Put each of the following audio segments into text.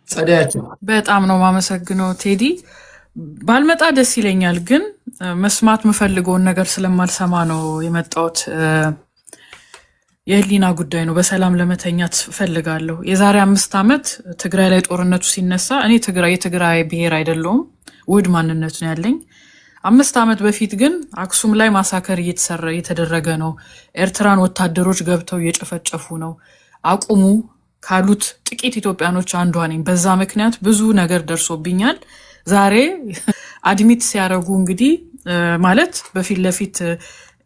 ጸደያቸው በጣም ነው ማመሰግነው ቴዲ። ባልመጣ ደስ ይለኛል፣ ግን መስማት የምፈልገውን ነገር ስለማልሰማ ነው የመጣሁት። የህሊና ጉዳይ ነው። በሰላም ለመተኛት ፈልጋለሁ። የዛሬ 5 ዓመት ትግራይ ላይ ጦርነቱ ሲነሳ እኔ የትግራይ ብሔር አይደለሁም፣ ውድ ማንነት ነው ያለኝ። 5 ዓመት በፊት ግን አክሱም ላይ ማሳከር እየተደረገ ነው። ኤርትራን ወታደሮች ገብተው እየጨፈጨፉ ነው። አቁሙ ካሉት ጥቂት ኢትዮጵያኖች አንዷ ነኝ። በዛ ምክንያት ብዙ ነገር ደርሶብኛል። ዛሬ አድሚት ሲያደርጉ እንግዲህ ማለት በፊት ለፊት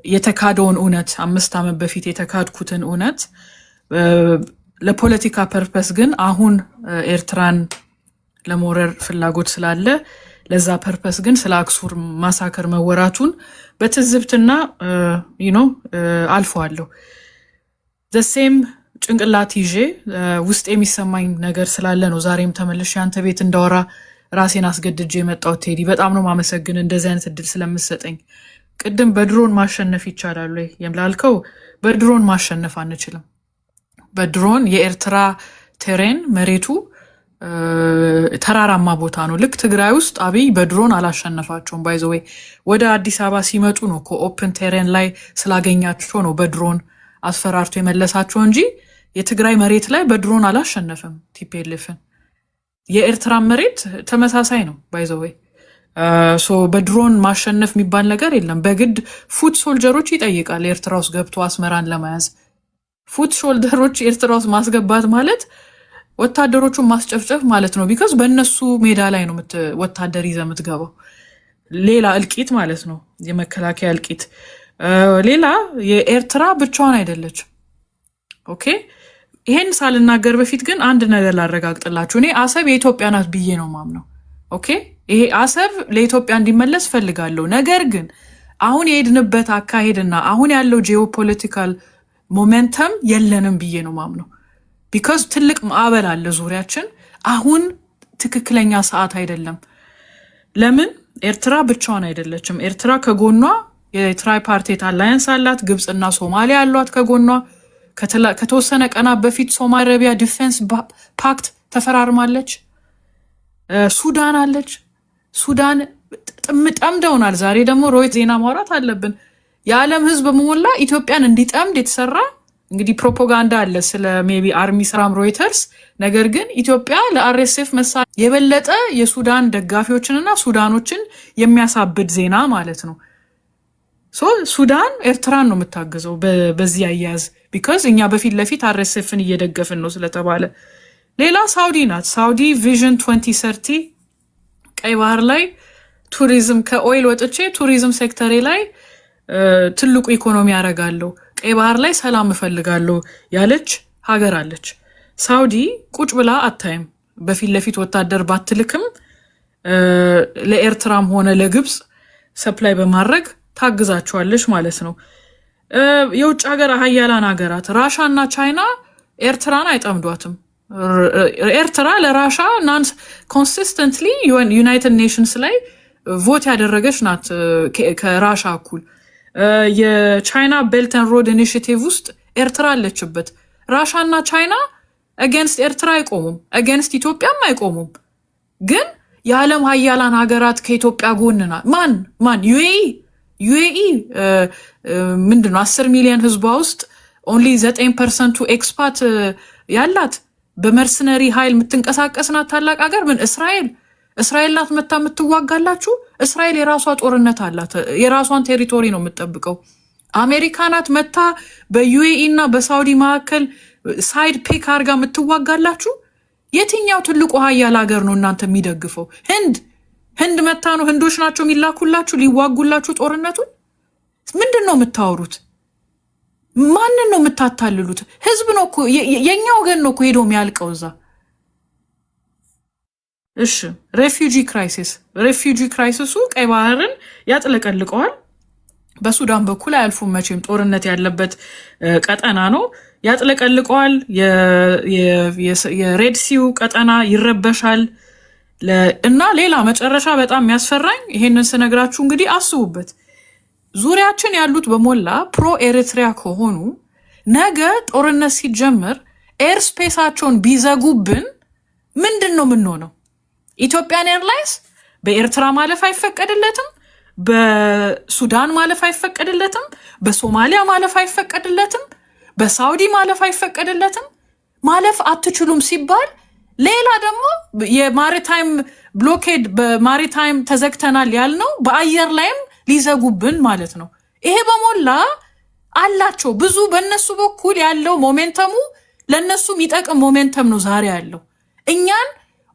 የተካደውን እውነት 5 ዓመት በፊት የተካድኩትን እውነት ለፖለቲካ ፐርፐስ ግን አሁን ኤርትራን ለመውረር ፍላጎት ስላለ ለዛ ፐርፐስ ግን ስለ አክሱም ማሳከር መወራቱን በትዝብትና አልፈዋለሁ። ዘሴም ጭንቅላት ይዤ ውስጥ የሚሰማኝ ነገር ስላለ ነው ዛሬም ተመልሼ አንተ ቤት እንዳወራ ራሴን አስገድጄ የመጣሁት። ቴዲ በጣም ነው ማመሰግን እንደዚህ አይነት እድል ስለምሰጠኝ። ቅድም በድሮን ማሸነፍ ይቻላል ወይ የምላልከው፣ በድሮን ማሸነፍ አንችልም። በድሮን የኤርትራ ቴሬን መሬቱ ተራራማ ቦታ ነው። ልክ ትግራይ ውስጥ አብይ በድሮን አላሸነፋቸውም። ባይዘወይ ወደ አዲስ አበባ ሲመጡ ነው ኦፕን ቴሬን ላይ ስላገኛቸው ነው በድሮን አስፈራርቶ የመለሳቸው እንጂ የትግራይ መሬት ላይ በድሮን አላሸነፈም ቲፒኤልኤፍን። የኤርትራ መሬት ተመሳሳይ ነው ባይዘወይ። በድሮን ማሸነፍ የሚባል ነገር የለም። በግድ ፉት ሶልጀሮች ይጠይቃል ኤርትራ ውስጥ ገብቶ አስመራን ለመያዝ። ፉት ሾልደሮች ኤርትራ ውስጥ ማስገባት ማለት ወታደሮቹን ማስጨፍጨፍ ማለት ነው። ቢካዝ በእነሱ ሜዳ ላይ ነው ወታደር ይዘህ የምትገባው። ሌላ እልቂት ማለት ነው፣ የመከላከያ እልቂት። ሌላ የኤርትራ ብቻዋን አይደለችም። ኦኬ፣ ይሄን ሳልናገር በፊት ግን አንድ ነገር ላረጋግጥላችሁ። እኔ አሰብ የኢትዮጵያ ናት ብዬ ነው ማምነው። ኦኬ፣ ይሄ አሰብ ለኢትዮጵያ እንዲመለስ ፈልጋለሁ። ነገር ግን አሁን የሄድንበት አካሄድና አሁን ያለው ጂኦፖለቲካል ሞሜንተም የለንም ብዬ ነው ማምነው። ቢካዝ ትልቅ ማዕበል አለ ዙሪያችን። አሁን ትክክለኛ ሰዓት አይደለም። ለምን? ኤርትራ ብቻዋን አይደለችም። ኤርትራ ከጎኗ የትራይፓርቴት አላያንስ አላት። ግብፅና ሶማሊያ አሏት ከጎኗ። ከተወሰነ ቀናት በፊት ሶማሊ አረቢያ ዲፌንስ ፓክት ተፈራርማለች። ሱዳን አለች። ሱዳን ጠምደውናል። ዛሬ ደግሞ ሮይት ዜና ማውራት አለብን። የዓለም ህዝብ በሞላ ኢትዮጵያን እንዲጠምድ የተሰራ እንግዲህ ፕሮፓጋንዳ አለ ስለ ሜቢ አርሚ ስራም ሮይተርስ። ነገር ግን ኢትዮጵያ ለአርኤስኤፍ መሳሪያ የበለጠ የሱዳን ደጋፊዎችንና ሱዳኖችን የሚያሳብድ ዜና ማለት ነው። ሱዳን ኤርትራን ነው የምታገዘው በዚህ አያያዝ። ቢካዝ እኛ በፊት ለፊት አርኤስኤፍን እየደገፍን ነው ስለተባለ። ሌላ ሳውዲ ናት። ሳውዲ ቪዥን 2030 ቀይ ባህር ላይ ቱሪዝም ከኦይል ወጥቼ ቱሪዝም ሴክተሬ ላይ ትልቁ ኢኮኖሚ ያደርጋለሁ፣ ቀይ ባህር ላይ ሰላም እፈልጋለሁ ያለች ሀገር አለች። ሳውዲ ቁጭ ብላ አታይም። በፊት ለፊት ወታደር ባትልክም ለኤርትራም ሆነ ለግብፅ ሰፕላይ በማድረግ ታግዛቸዋለች ማለት ነው። የውጭ ሀገር ሀያላን ሀገራት ራሻ እና ቻይና ኤርትራን አይጠምዷትም። ኤርትራ ለራሻ ኮንሲስተንትሊ ዩናይትድ ኔሽንስ ላይ ቮት ያደረገች ናት ከራሻ እኩል። የቻይና ቤልተን ሮድ ኢኒሽቲቭ ውስጥ ኤርትራ አለችበት። ራሻ እና ቻይና አጌንስት ኤርትራ አይቆሙም፣ አጌንስት ኢትዮጵያም አይቆሙም። ግን የዓለም ሀያላን ሀገራት ከኢትዮጵያ ጎንና ማን ዩኤኢ ምንድነው 10 ሚሊዮን ህዝቧ ውስጥ ኦንሊ 9% ኤክስፓት ያላት በመርሰነሪ ኃይል የምትንቀሳቀስ ናት ታላቅ ሀገር። ምን እስራኤል ናት መታ የምትዋጋላችሁ? እስራኤል የራሷ ጦርነት አላት፣ የራሷን ቴሪቶሪ ነው የምትጠብቀው። አሜሪካ ናት መታ በዩኤኢ እና በሳውዲ መካከል ሳይድ ፒክ አርጋ የምትዋጋላችሁ? የትኛው ትልቁ ሀያል ሀገር ነው እናንተ የሚደግፈው? ህንድ መታ ነው? ህንዶች ናቸው የሚላኩላችሁ ሊዋጉላችሁ ጦርነቱን? ምንድን ነው የምታወሩት? ማንን ነው የምታታልሉት? ህዝብ ነው እኮ የኛ ወገን ነው እኮ ሄዶ የሚያልቀው እዛ። እሺ፣ ሬፊውጂ ክራይሲሱ ቀይ ባህርን ያጥለቀልቀዋል። በሱዳን በኩል አያልፉም መቼም፣ ጦርነት ያለበት ቀጠና ነው። ያጥለቀልቀዋል። የሬድ ሲው ቀጠና ይረበሻል። እና ሌላ መጨረሻ በጣም የሚያስፈራኝ ይሄንን ስነግራችሁ እንግዲህ አስቡበት። ዙሪያችን ያሉት በሞላ ፕሮ ኤሪትሪያ ከሆኑ ነገ ጦርነት ሲጀምር ኤርስፔሳቸውን ቢዘጉብን ምንድን ነው የምንሆነው? ኢትዮጵያን ኤርላይንስ በኤርትራ ማለፍ አይፈቀድለትም፣ በሱዳን ማለፍ አይፈቀድለትም፣ በሶማሊያ ማለፍ አይፈቀድለትም፣ በሳውዲ ማለፍ አይፈቀድለትም። ማለፍ አትችሉም ሲባል ሌላ ደግሞ የማሪታይም ብሎኬድ በማሪታይም ተዘግተናል ያልነው በአየር ላይም ሊዘጉብን ማለት ነው። ይሄ በሞላ አላቸው ብዙ በእነሱ በኩል ያለው ሞሜንተሙ ለእነሱ የሚጠቅም ሞሜንተም ነው ዛሬ ያለው። እኛን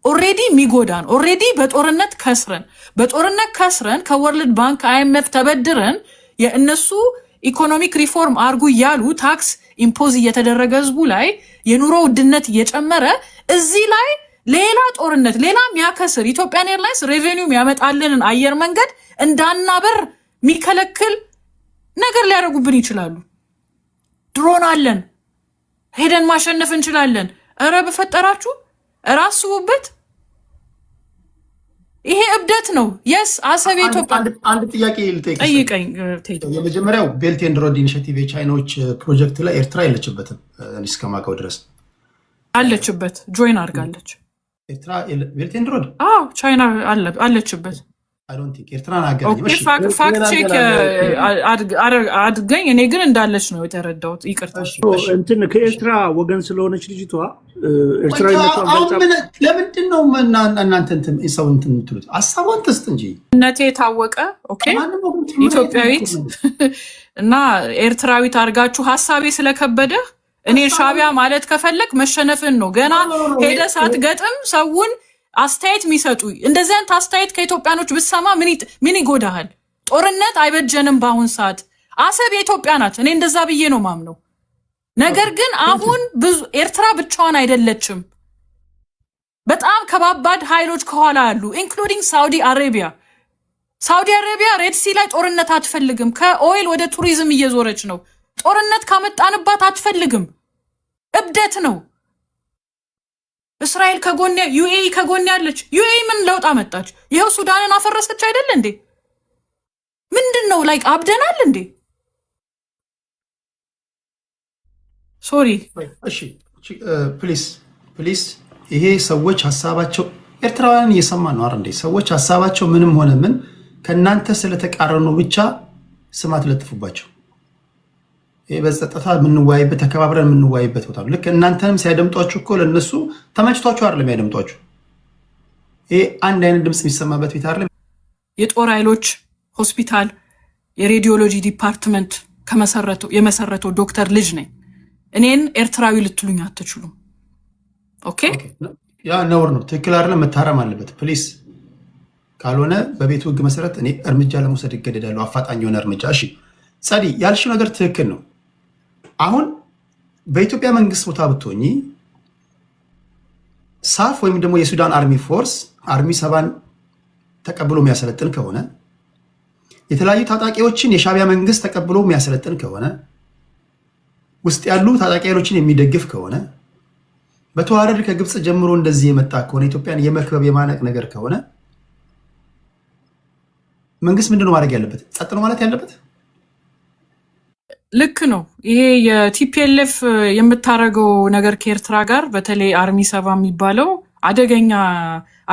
ኦሬዲ የሚጎዳን ኦሬዲ በጦርነት ከስረን ከወርልድ ባንክ አይኤምኤፍ ተበድረን የእነሱ ኢኮኖሚክ ሪፎርም አርጉ እያሉ ታክስ ኢምፖዝ እየተደረገ ህዝቡ ላይ የኑሮ ውድነት እየጨመረ እዚህ ላይ ሌላ ጦርነት ሌላ የሚያከስር ኢትዮጵያን ኤርላይንስ ሬቬኒው የሚያመጣልንን አየር መንገድ እንዳናበር የሚከለክል ነገር ሊያደርጉብን ይችላሉ። ድሮን አለን፣ ሄደን ማሸነፍ እንችላለን። እረ በፈጠራችሁ እረ አስቡበት። ይሄ እብደት ነው። የስ አሰብ ኢትዮጵያ አንድ ጥያቄ ጠይቀኝ። የመጀመሪያው ቤልት ኤንድ ሮድ ኢኒሺየቲቭ የቻይናዎች ፕሮጀክት ላይ ኤርትራ የለችበትም እስከማውቀው ድረስ። አለችበት፣ ጆይን አድርጋለች ኤርትራ። ቤልት ኤንድ ሮድ ቻይና አለችበት። ኤርትራን አገናኝ ፋክት ቼክ አድርገኝ። እኔ ግን እንዳለች ነው የተረዳሁት። ይቅርታ እንትን ከኤርትራ ወገን ስለሆነች ልጅቷ ኤርትራ ለምንድን ነው እናንተ ሰው እንትን የምትሉት? ሀሳቧን ትስጥ እንጂ እነቴ የታወቀ ኢትዮጵያዊት እና ኤርትራዊት አድርጋችሁ ሀሳቤ ስለከበደ እኔ ሻቢያ ማለት ከፈለግ መሸነፍን ነው። ገና ሄደ ሳትገጥም ሰውን አስተያየት የሚሰጡ እንደዚህ አይነት አስተያየት ከኢትዮጵያኖች ብሰማ ምን ይጎዳሃል? ጦርነት አይበጀንም በአሁን ሰዓት። አሰብ የኢትዮጵያ ናት። እኔ እንደዛ ብዬ ነው ማምነው። ነገር ግን አሁን ብዙ ኤርትራ ብቻዋን አይደለችም። በጣም ከባባድ ኃይሎች ከኋላ አሉ፣ ኢንክሉዲንግ ሳውዲ አሬቢያ። ሳውዲ አሬቢያ ሬድሲ ላይ ጦርነት አትፈልግም። ከኦይል ወደ ቱሪዝም እየዞረች ነው። ጦርነት ካመጣንባት አትፈልግም። እብደት ነው። እስራኤል ከጎን ዩኤኢ ከጎን ያለች። ዩኤኢ ምን ለውጥ አመጣች? ይኸው ሱዳንን አፈረሰች አይደል እንዴ? ምንድን ነው ላይክ አብደናል እንዴ? ሶሪ እሺ ፕሊስ ይሄ ሰዎች ሀሳባቸው ኤርትራውያን እየሰማ ነው አይደል እንዴ? ሰዎች ሀሳባቸው ምንም ሆነ ምን ከእናንተ ስለተቃረኑ ብቻ ስም አትለጥፉባቸው። ይሄ በጸጥታ የምንወያይበት ተከባብረን የምንወያይበት ቦታ ነው። ልክ እናንተንም ሲያደምጧችሁ እኮ ለእነሱ ተመችቷችሁ አይደለም ያደምጧችሁ። ይሄ አንድ አይነት ድምፅ የሚሰማበት ቤት አይደለም። የጦር ኃይሎች ሆስፒታል የሬዲዮሎጂ ዲፓርትመንት የመሰረተው ዶክተር ልጅ ነኝ። እኔን ኤርትራዊ ልትሉኝ አትችሉም። ኦኬ ያ ነውር ነው። ትክክል አይደለም። መታረም አለበት ፕሊስ። ካልሆነ በቤቱ ህግ መሰረት እኔ እርምጃ ለመውሰድ ይገደዳለሁ። አፋጣኝ የሆነ እርምጃ። እሺ ጸዲ ያልሽው ነገር ትክክል ነው። አሁን በኢትዮጵያ መንግስት ቦታ ብትሆኚ ሳፍ ወይም ደግሞ የሱዳን አርሚ ፎርስ አርሚ ሰባን ተቀብሎ የሚያሰለጥን ከሆነ የተለያዩ ታጣቂዎችን የሻቢያ መንግስት ተቀብሎ የሚያሰለጥን ከሆነ ውስጥ ያሉ ታጣቂ ኃይሎችን የሚደግፍ ከሆነ በተዋረድ ከግብፅ ጀምሮ እንደዚህ የመጣ ከሆነ ኢትዮጵያን የመክበብ የማነቅ ነገር ከሆነ መንግስት ምንድነው ማድረግ ያለበት? ጸጥ ነው ማለት ያለበት? ልክ ነው። ይሄ የቲፒኤልኤፍ የምታደርገው ነገር ከኤርትራ ጋር በተለይ አርሚ ሰባ የሚባለው አደገኛ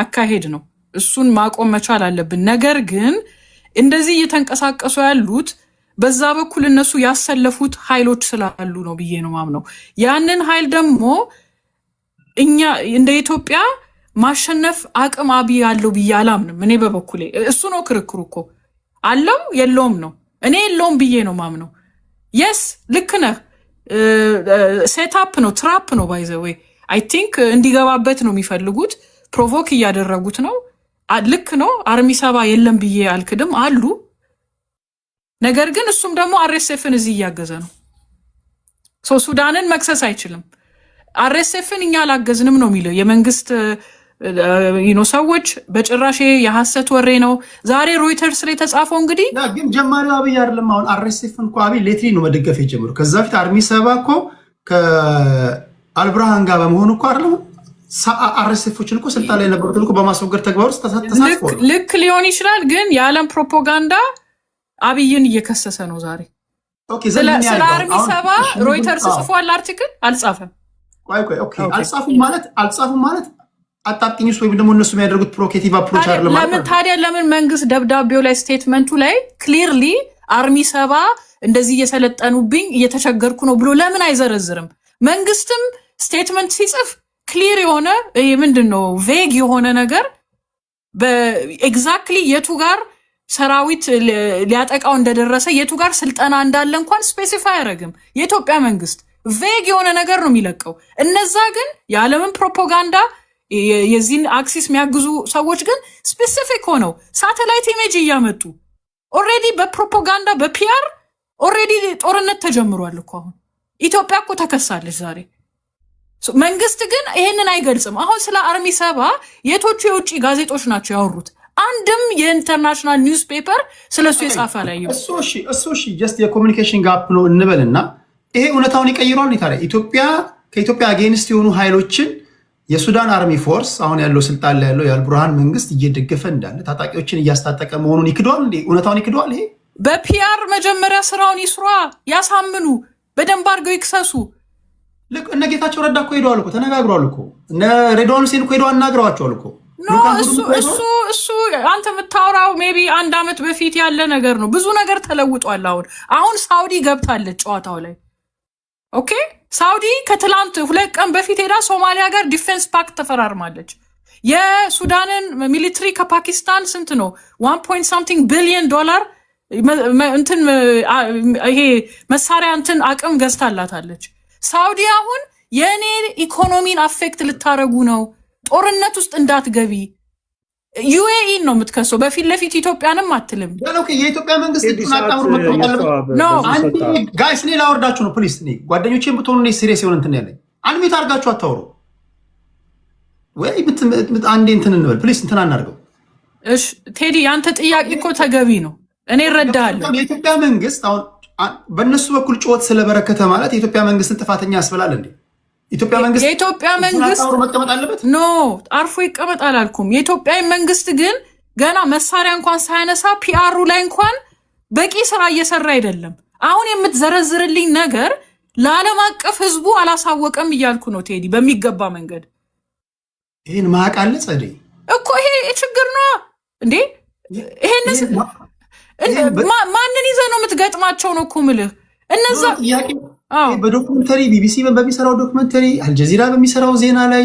አካሄድ ነው። እሱን ማቆም መቻል አለብን። ነገር ግን እንደዚህ እየተንቀሳቀሱ ያሉት በዛ በኩል እነሱ ያሰለፉት ኃይሎች ስላሉ ነው ብዬ ነው ማምነው። ያንን ኃይል ደግሞ እኛ እንደ ኢትዮጵያ ማሸነፍ አቅም አብይ ያለው ብዬ አላምንም። እኔ በበኩሌ እሱ ነው ክርክሩ እኮ አለው የለውም ነው። እኔ የለውም ብዬ ነው ማምነው። የስ ልክ ነህ። ሴታፕ ነው፣ ትራፕ ነው። ባይ ዘ ዌይ አይ ቲንክ እንዲገባበት ነው የሚፈልጉት። ፕሮቮክ እያደረጉት ነው። ልክ ነው። አርሚ ሰባ የለም ብዬ አልክድም፣ አሉ። ነገር ግን እሱም ደግሞ አርኤስኤፍን እዚህ እያገዘ ነው። ሱዳንን መክሰስ አይችልም። አርኤስኤፍን እኛ አላገዝንም ነው የሚለው የመንግስት ሰዎች። በጭራሽ የሐሰት ወሬ ነው። ዛሬ ሮይተርስ ላይ ተጻፈው። እንግዲህ ግን ጀማሪው አብይ አይደለም። አሁን አርኤስኤፍን እኮ አብይ ሌትሪ ነው መደገፍ የጀመሩ። ከዛ በፊት አርሚ ሰባ እኮ ከአልብርሃን ጋር በመሆኑ እኮ አይደለም አርኤስኤፎችን እኮ ስልጣን ላይ ነበሩት እኮ በማስወገድ ተግባር ውስጥ ተሳትፎ ልክ ሊሆን ይችላል። ግን የዓለም ፕሮፓጋንዳ አብይን እየከሰሰ ነው ዛሬ። ስለ አርሚ ሰባ ሮይተርስ ጽፏል አርቲክል። አልጻፈም። አልጻፉም ማለት አጣብቂኝ ውስጥ ወይም ደግሞ እነሱ የሚያደርጉት ፕሮኬቲቭ አፕሮች አይደለም ማለት ነው። ታዲያ ለምን መንግስት ደብዳቤው ላይ ስቴትመንቱ ላይ ክሊርሊ አርሚ 7 እንደዚህ እየሰለጠኑብኝ እየተቸገርኩ ነው ብሎ ለምን አይዘረዝርም? መንግስትም ስቴትመንት ሲጽፍ ክሊር የሆነ ምንድነው ቬግ የሆነ ነገር በኤግዛክትሊ የቱ ጋር ሰራዊት ሊያጠቃው እንደደረሰ የቱ ጋር ስልጠና እንዳለ እንኳን ስፔሲፋይ አያደርግም። የኢትዮጵያ መንግስት ቬግ የሆነ ነገር ነው የሚለቀው። እነዛ ግን የዓለምን ፕሮፓጋንዳ የዚህን አክሲስ የሚያግዙ ሰዎች ግን ስፔሲፊክ ሆነው ሳተላይት ኢሜጅ እያመጡ ኦልሬዲ በፕሮፓጋንዳ በፒአር ኦልሬዲ ጦርነት ተጀምሯል እኮ። አሁን ኢትዮጵያ እኮ ተከሳለች ዛሬ። መንግስት ግን ይሄንን አይገልጽም። አሁን ስለ አርሚ 7 የቶቹ የውጭ ጋዜጦች ናቸው ያወሩት? አንድም የኢንተርናሽናል ኒውስ ፔፐር ስለሱ የጻፈ ላይ እሱ ጀስት የኮሚኒኬሽን ጋፕ ነው እንበልና ይሄ እውነታውን ይቀይሯል። ኢትዮጵያ ከኢትዮጵያ አጌንስት የሆኑ ኃይሎችን የሱዳን አርሚ ፎርስ አሁን ያለው ስልጣን ላይ ያለው የአልቡርሃን መንግስት እየደገፈ እንዳለ ታጣቂዎችን እያስታጠቀ መሆኑን ይክዷል እንዴ? እውነታውን ይክዷል። ይሄ በፒአር መጀመሪያ ስራውን ይስሯ፣ ያሳምኑ፣ በደንብ አድርገው ይክሰሱ። ልክ እነ ጌታቸው ረዳ እኮ ሄደዋል እኮ ተነጋግረዋል እኮ እነ ሬድዋን ሁሴን እኮ ሄደው አናግረዋቸዋል እኮ። እሱ አንተ የምታወራው ሜቢ 1 ዓመት በፊት ያለ ነገር ነው። ብዙ ነገር ተለውጧል። አሁን ሳውዲ ገብታለች ጨዋታው ላይ። ኦኬ ሳውዲ ከትላንት 2 ቀን በፊት ሄዳ ሶማሊያ ጋር ዲፌንስ ፓክት ተፈራርማለች። የሱዳንን ሚሊትሪ ከፓኪስታን ስንት ነው 1.something ቢሊዮን ዶላር እንትን ይሄ መሳሪያ እንትን አቅም ገዝታላታለች። ሳውዲ አሁን የኔ ኢኮኖሚን አፌክት ልታረጉ ነው፣ ጦርነት ውስጥ እንዳትገቢ ዩኤኢ ነው የምትከሰው። በፊት ለፊት ኢትዮጵያንም አትልም። የኢትዮጵያ መንግስት ጋይስ እኔ ላወርዳችሁ ነው ፕሊስ። እኔ ጓደኞቼን ብትሆኑ እኔ ሲሪየስ የሆነ እንትን ያለኝ አንሚት አድርጋችሁ አታውሩ ወይ አንዴ እንትን እንበል ፕሊስ። እንትን አናርገው። እሺ ቴዲ ያንተ ጥያቄ እኮ ተገቢ ነው፣ እኔ እረዳለሁ። የኢትዮጵያ መንግስት አሁን በእነሱ በኩል ጩኸት ስለበረከተ ማለት የኢትዮጵያ መንግስትን ጥፋተኛ ያስብላል እንዴ? የኢትዮጵያ መንግስት መቀመጥ አለበት? ኖ አርፎ ይቀመጥ አላልኩም። የኢትዮጵያ መንግስት ግን ገና መሳሪያ እንኳን ሳያነሳ ፒአሩ ላይ እንኳን በቂ ስራ እየሰራ አይደለም። አሁን የምትዘረዝርልኝ ነገር ለዓለም አቀፍ ህዝቡ አላሳወቀም እያልኩ ነው ቴዲ። በሚገባ መንገድ ይህን ማቅ አለ ጸደይ እኮ ይሄ ችግር ነው እንዴ? ይሄን ማንን ይዘህ ነው የምትገጥማቸው ነው እኮ የምልህ። እነዛ በዶክመንተሪ ቢቢሲ በሚሰራው ዶክመንተሪ አልጀዚራ በሚሰራው ዜና ላይ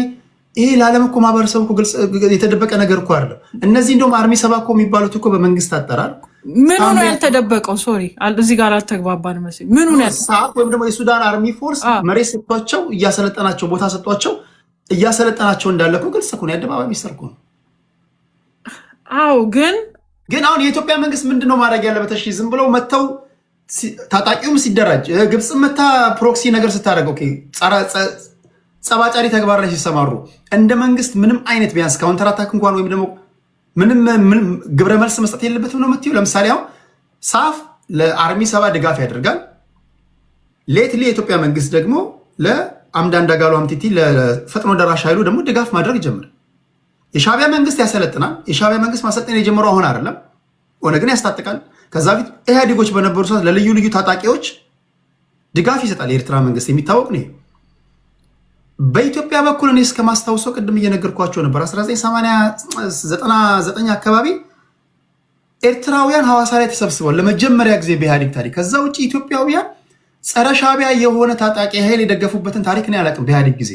ይሄ ለዓለም እኮ ማህበረሰቡ እኮ ግልጽ የተደበቀ ነገር እኮ አይደለም። እነዚህ እንደውም አርሚ 7 እኮ የሚባሉት እኮ በመንግስት አጠራር ምኑ ነው ያልተደበቀው? ሶሪ እዚህ ጋር አልተግባባን መሰለኝ። ምኑ ነው ወይም ደግሞ የሱዳን አርሚ ፎርስ መሬት ሰጥቷቸው እያሰለጠናቸው ቦታ ሰጥቷቸው እያሰለጠናቸው እንዳለ እኮ ግልጽ እኮ ነው፣ የአደባባይ ሚስጥር እኮ ነው። አዎ ግን አሁን የኢትዮጵያ መንግስት ምንድነው ማድረግ ያለበት? እሺ ዝም ብለው መተው ታጣቂውም ሲደራጅ ግብጽ መታ ፕሮክሲ ነገር ስታደርገው ጸባጫሪ ተግባር ላይ ሲሰማሩ እንደ መንግስት ምንም አይነት ቢያንስ ካውንተር አታክ እንኳን ወይም ደግሞ ምንም ግብረ መልስ መስጠት የለበትም ነው የምትይው? ለምሳሌ አሁን ሳፍ ለአርሚ 7 ድጋፍ ያደርጋል። ሌትሊ የኢትዮጵያ መንግስት ደግሞ ለአምዳን ዳጋሎ አምቲቲ ለፈጥኖ ደራሽ ኃይሉ ደግሞ ድጋፍ ማድረግ ይጀምራል። የሻዕቢያ መንግስት ያሰለጥናል። የሻዕቢያ መንግስት ማሰልጠን የጀመረው አሁን አይደለም፣ ኦነግን ያስታጥቃል። ከዛ ፊት ኢህአዴጎች በነበሩ ሰዓት ለልዩ ልዩ ታጣቂዎች ድጋፍ ይሰጣል የኤርትራ መንግስት፣ የሚታወቅ ነው። በኢትዮጵያ በኩል እኔ እስከማስታውሰው ቅድም እየነገርኳቸው ነበር 1999 አካባቢ ኤርትራውያን ሐዋሳ ላይ ተሰብስበው ለመጀመሪያ ጊዜ በኢህአዴግ ታሪክ። ከዛ ውጭ ኢትዮጵያውያን ጸረ ሻዕቢያ የሆነ ታጣቂ ኃይል የደገፉበትን ታሪክ ነው ያላቅም በኢህአዴግ ጊዜ።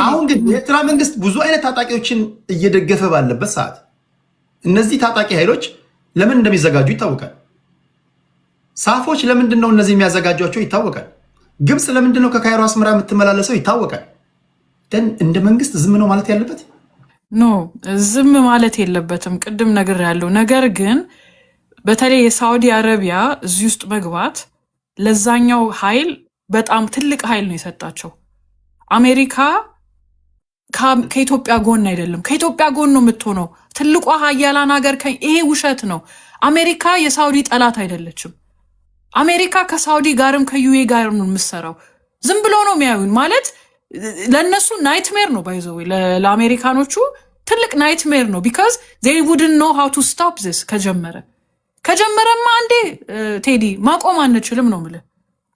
አሁን ግን የኤርትራ መንግስት ብዙ አይነት ታጣቂዎችን እየደገፈ ባለበት ሰዓት እነዚህ ታጣቂ ኃይሎች ለምን እንደሚዘጋጁ ይታወቃል። ሳፎች ለምንድን ነው እነዚህ የሚያዘጋጇቸው ይታወቃል። ግብፅ ለምንድን ነው ከካይሮ አስመራ የምትመላለሰው ይታወቃል። ደን እንደ መንግስት ዝም ነው ማለት ያለበት? ኖ ዝም ማለት የለበትም። ቅድም ነገር ያለው ነገር ግን በተለይ የሳዑዲ አረቢያ እዚህ ውስጥ መግባት ለዛኛው ኃይል በጣም ትልቅ ኃይል ነው የሰጣቸው። አሜሪካ ከኢትዮጵያ ጎን አይደለም፣ ከኢትዮጵያ ጎን ነው የምትሆነው። ትልቋ ሀያላን ሀገር ይሄ ውሸት ነው። አሜሪካ የሳውዲ ጠላት አይደለችም። አሜሪካ ከሳውዲ ጋርም ከዩኤ ጋር ነው የምትሰራው። ዝም ብሎ ነው የሚያዩን ማለት ለነሱ ናይትሜር ነው። ባይዘው ለአሜሪካኖቹ ትልቅ ናይትሜር ነው። ቢካዝ they wouldn't know how to stop this። ከጀመረማ አንዴ ቴዲ ማቆም አንችልም ነው የምልህ።